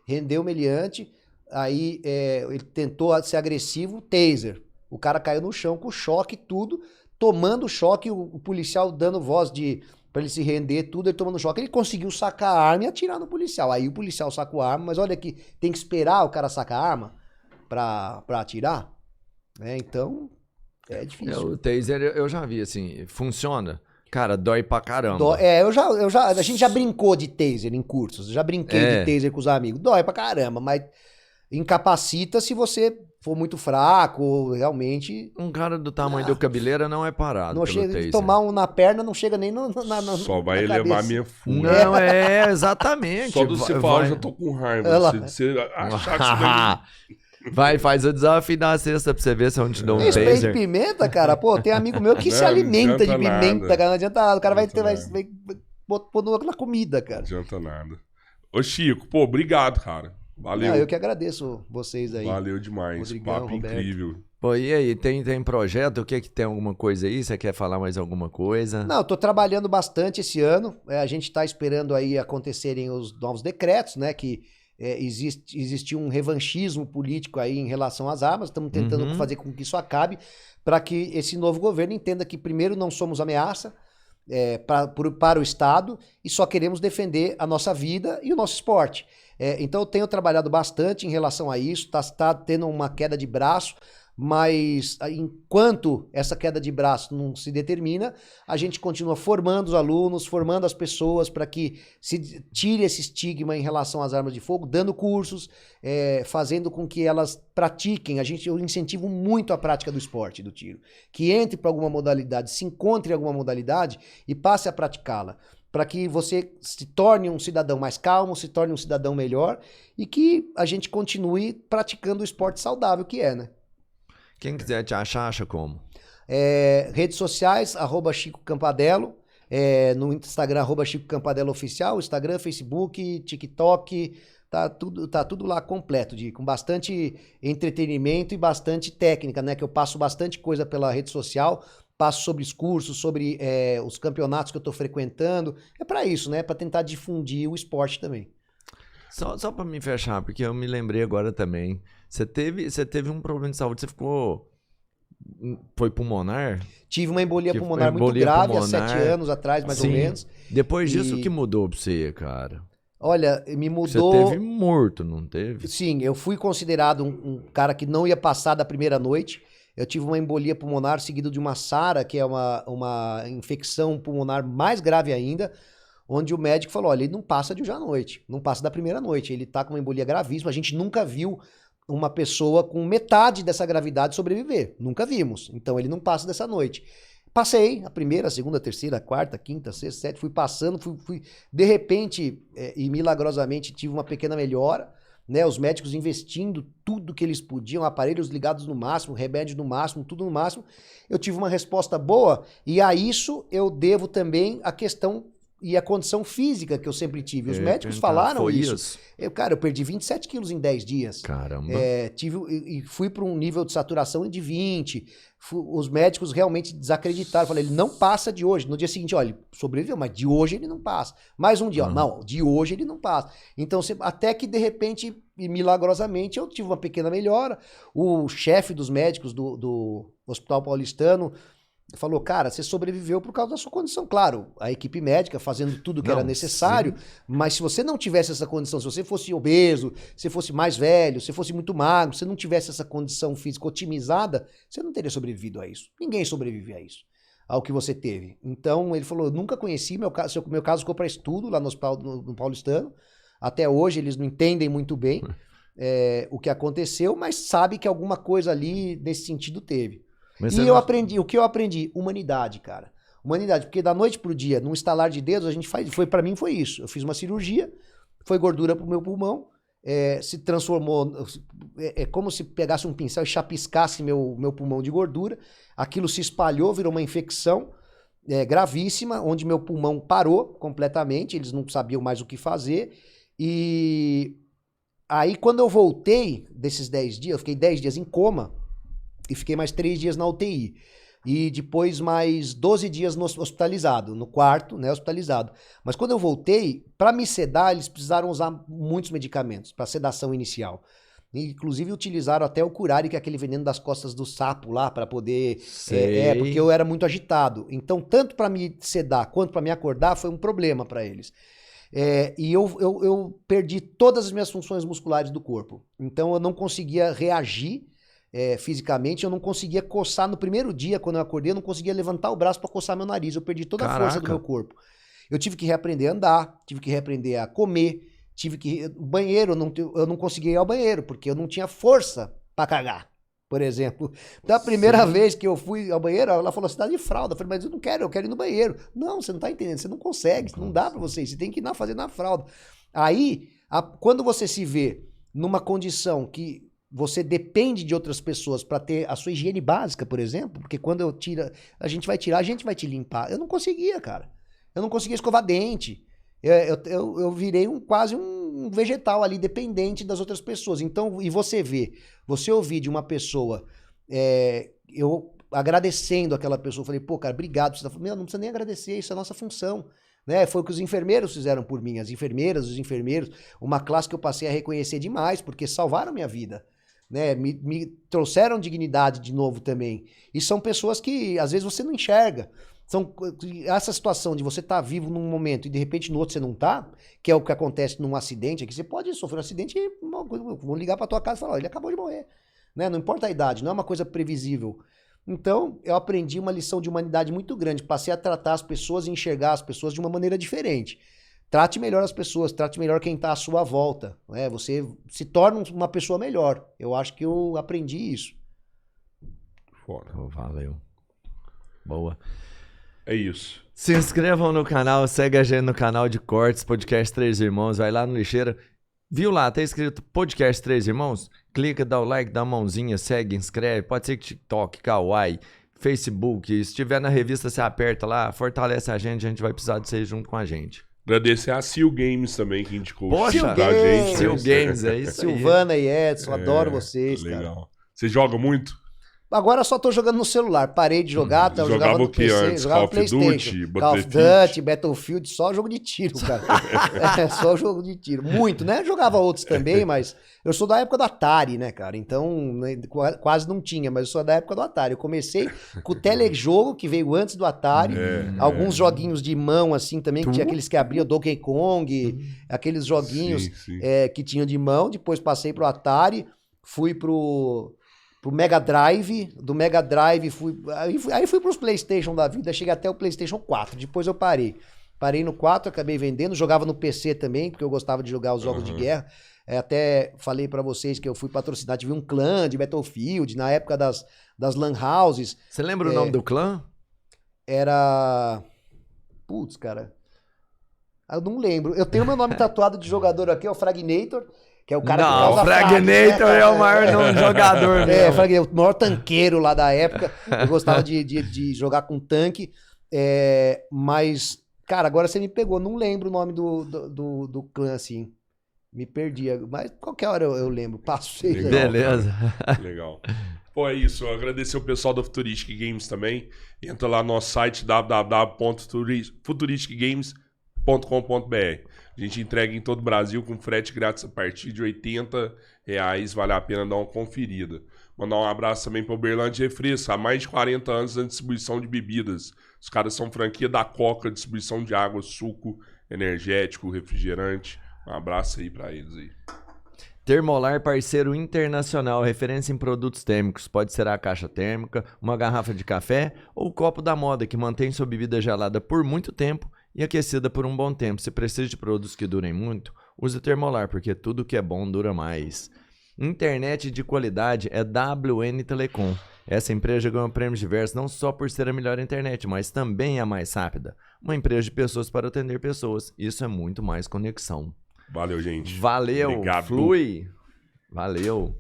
rendeu o meliante, aí ele tentou ser agressivo, taser. O cara caiu no chão com choque e tudo, tomando choque, o policial dando voz pra ele se render, tudo, ele tomando choque. Ele conseguiu sacar a arma e atirar no policial. Aí o policial sacou a arma, mas olha que tem que esperar o cara sacar a arma pra atirar. Então, é difícil. O taser eu já vi, assim, funciona. Cara, dói pra caramba. A gente já brincou de taser em cursos. Já brinquei de taser com os amigos. Dói pra caramba, mas incapacita se você for muito fraco ou realmente... Um cara do tamanho do Cabeleira não é parado não pelo chega, taser. tomar um na perna não chega nem Só vai na elevar cabeça. minha fúria. Não, exatamente. Só de você falar, eu já tô com raiva. Você achar que você vai, faz o desafio da sexta pra você ver se eu não te dou um Tem spray de taser. pimenta, cara. Pô, tem amigo meu que se Não alimenta de adianta pimenta, nada. cara. Não adianta nada. O cara vai Adianta pôr na comida, Não cara. adianta nada. Ô, Chico, pô, obrigado, cara. Valeu. Eu que agradeço vocês aí. Valeu demais. Rodrigão, Papo Roberto. incrível. Pô, e aí, tem projeto? O que tem alguma coisa aí? Você quer falar mais alguma coisa? Não, eu tô trabalhando bastante esse ano. A gente tá esperando aí acontecerem os novos decretos, né? Que existe um revanchismo político aí em relação às armas. Estamos tentando fazer com que isso acabe, para que esse novo governo entenda que, primeiro, não somos ameaça para o Estado e só queremos defender a nossa vida e o nosso esporte. Então, eu tenho trabalhado bastante em relação a isso. Tá tendo uma queda de braço, mas enquanto essa queda de braço não se determina, a gente continua formando os alunos, formando as pessoas para que se tire esse estigma em relação às armas de fogo, dando cursos, fazendo com que elas pratiquem. Eu incentivo muito a prática do esporte, do tiro. Que entre para alguma modalidade, se encontre em alguma modalidade e passe a praticá-la, para que você se torne um cidadão mais calmo, se torne um cidadão melhor e que a gente continue praticando o esporte saudável que é, né? Quem quiser te achar, acha como? Redes sociais, @Chico Campadelo, no Instagram, @Chico Campadelo Oficial, Instagram, Facebook, TikTok, tá tudo lá completo, com bastante entretenimento e bastante técnica, né? Que eu passo bastante coisa pela rede social, passo sobre os cursos, sobre os campeonatos que eu tô frequentando. É pra isso, né? Pra tentar difundir o esporte também. Só pra me fechar, porque eu me lembrei agora também. Você teve um problema de saúde, você ficou... Foi pulmonar? Tive uma embolia Que pulmonar muito embolia grave pulmonar. há 7 anos atrás, mais ou Sim. menos. Depois disso, E- o que mudou pra você, cara? Olha, me Você mudou... teve morto, não teve? Sim, eu fui considerado um cara que não ia passar da primeira noite. Eu tive uma embolia pulmonar seguido de uma SARA, que é uma infecção pulmonar mais grave ainda, onde o médico falou, olha, ele não passa de hoje à noite, não passa da primeira noite, ele tá com uma embolia gravíssima, a gente nunca viu uma pessoa com metade dessa gravidade sobreviver, nunca vimos, então ele não passa dessa noite. Passei a primeira, a segunda, a terceira, a quarta, a quinta, a sexta, a sétima, fui passando, fui de repente e milagrosamente tive uma pequena melhora, né? Os médicos investindo tudo que eles podiam, aparelhos ligados no máximo, remédio no máximo, tudo no máximo. Eu tive uma resposta boa e a isso eu devo também a questão e a condição física que eu sempre tive. Os médicos falaram Foi isso. Eu perdi 27 quilos em 10 dias. Caramba. E fui para um nível de saturação de 20. Os médicos realmente desacreditaram. Falei, ele não passa de hoje. No dia seguinte, olha, ele sobreviveu, mas de hoje ele não passa. Mais um dia, ó, não, de hoje ele não passa. Então, até que de repente, e milagrosamente, eu tive uma pequena melhora. O chefe dos médicos do Hospital Paulistano falou, cara, você sobreviveu por causa da sua condição. Claro, a equipe médica fazendo tudo que era necessário, mas se você não tivesse essa condição, se você fosse obeso, se fosse mais velho, se fosse muito magro, se não tivesse essa condição física otimizada, você não teria sobrevivido a isso. Ninguém sobrevive a isso, ao que você teve. Então, ele falou, nunca conheci, meu caso ficou para estudo lá no hospital no Paulistano. Até hoje eles não entendem muito bem o que aconteceu, mas sabe que alguma coisa ali nesse sentido teve. Mas E o que eu aprendi? Humanidade, cara. Humanidade, porque da noite pro dia, num estalar de dedos, a gente para mim foi isso. Eu fiz uma cirurgia, foi gordura pro meu pulmão, se transformou, é como se pegasse um pincel e chapiscasse meu pulmão de gordura, aquilo se espalhou, virou uma infecção, gravíssima, onde meu pulmão parou completamente, eles não sabiam mais o que fazer. E aí, quando eu voltei desses 10 dias, eu fiquei 10 dias em coma e fiquei mais 3 dias na UTI. E depois mais 12 dias hospitalizado, no quarto, né, hospitalizado. Mas quando eu voltei, para me sedar, eles precisaram usar muitos medicamentos para sedação inicial. Inclusive utilizaram até o curare, que é aquele veneno das costas do sapo lá, para poder... porque eu era muito agitado. Então, tanto para me sedar quanto para me acordar, foi um problema para eles. E eu perdi todas as minhas funções musculares do corpo. Então, eu não conseguia reagir fisicamente, eu não conseguia coçar no primeiro dia, quando eu acordei, eu não conseguia levantar o braço para coçar meu nariz, eu perdi toda a força do meu corpo. Eu tive que reaprender a andar, tive que reaprender a comer, o banheiro, eu não conseguia ir ao banheiro, porque eu não tinha força para cagar, por exemplo. Então a primeira vez que eu fui ao banheiro, ela falou, você tá de fralda. Eu falei, mas eu quero ir no banheiro. Não, você não tá entendendo, você não consegue, não dá para você tem que ir fazer na fralda. Aí, quando você se vê numa condição que você depende de outras pessoas para ter a sua higiene básica, por exemplo, porque quando a gente vai te limpar. Eu não conseguia, cara. Eu não conseguia escovar dente. Eu virei quase um vegetal ali, dependente das outras pessoas. Então, e você ouvir de uma pessoa, eu agradecendo aquela pessoa, eu falei, pô, cara, obrigado. Você tá falando, não precisa nem agradecer, isso é a nossa função. Né? Foi o que os enfermeiros fizeram por mim, as enfermeiras, os enfermeiros, uma classe que eu passei a reconhecer demais, porque salvaram minha vida. Né, me trouxeram dignidade de novo também. E são pessoas que às vezes você não enxerga. Essa situação de você estar vivo num momento e de repente no outro você não tá, que é o que acontece num acidente, é que você pode sofrer um acidente e vão ligar pra tua casa e falar, ele acabou de morrer. Né? Não importa a idade, não é uma coisa previsível. Então eu aprendi uma lição de humanidade muito grande, passei a tratar as pessoas e enxergar as pessoas de uma maneira diferente. Trate melhor as pessoas, trate melhor quem está à sua volta. Né? Você se torna uma pessoa melhor. Eu acho que eu aprendi isso. Fora. Valeu. Boa. É isso. Se inscrevam no canal, segue a gente no canal de cortes, Podcast Três Irmãos, vai lá no Lixeira. Viu lá, tá escrito Podcast Três Irmãos? Clica, dá o like, dá a mãozinha, segue, inscreve. Pode ser que TikTok, Kawaii, Facebook. Se estiver na revista, você aperta lá, fortalece a gente vai precisar de vocês junto com a gente. Agradecer a Sil Games também, que indicou Poxa, da gente. Sil Games, é isso aí. Silvana e Edson, adoro vocês, legal. Cara. Você joga muito? Agora eu só tô jogando no celular. Parei de jogar, eu jogava no PC, antes? jogava Call no PlayStation. Call of Duty, Battlefield, só jogo de tiro, cara. Só jogo de tiro. Muito, né? Jogava outros também, mas eu sou da época do Atari, né, cara? Então, né, quase não tinha, mas eu sou da época do Atari. Eu comecei com o telejogo, que veio antes do Atari. Alguns joguinhos de mão, assim, também, que tinha aqueles que abriam Donkey Kong, aqueles joguinhos sim. Que tinham de mão. Depois passei pro Atari, fui pro Mega Drive, do Mega Drive aí fui pros PlayStation da vida, cheguei até o PlayStation 4, depois eu parei no 4, acabei vendendo, jogava no PC também, porque eu gostava de jogar os jogos de guerra, até falei pra vocês que eu fui patrocinar, tive um clã de Battlefield, na época das lan houses. Você lembra o nome do clã? Era... Putz, cara, eu não lembro, eu tenho meu nome tatuado de jogador aqui, é o Fragnator, que é o cara que causa o Fragnator é o maior jogador mesmo. O maior tanqueiro lá da época. Eu gostava de jogar com tanque. Mas, cara, agora você me pegou. Não lembro o nome do clã, assim. Me perdi. Mas qualquer hora eu lembro. Passo vocês aí. Beleza. Legal. Pô, é isso. Eu agradecer o pessoal da Futuristic Games também. Entra lá no nosso site www.futuristicgames.com.br. A gente entrega em todo o Brasil com frete grátis a partir de R$80. Vale a pena dar uma conferida. Mandar um abraço também para o Uberlândia Refresco. Há mais de 40 anos na distribuição de bebidas. Os caras são franquia da Coca, distribuição de água, suco, energético, refrigerante. Um abraço aí para eles aí. Termolar, parceiro internacional, referência em produtos térmicos. Pode ser a caixa térmica, uma garrafa de café ou o copo da moda que mantém sua bebida gelada por muito tempo e aquecida por um bom tempo. Se precisa de produtos que durem muito, use Termolar, porque tudo que é bom dura mais. Internet de qualidade é WN Telecom. Essa empresa ganhou prêmios diversos não só por ser a melhor internet, mas também a mais rápida. Uma empresa de pessoas para atender pessoas. Isso é muito mais conexão. Valeu, gente. Valeu. Obrigado. Flui. Valeu.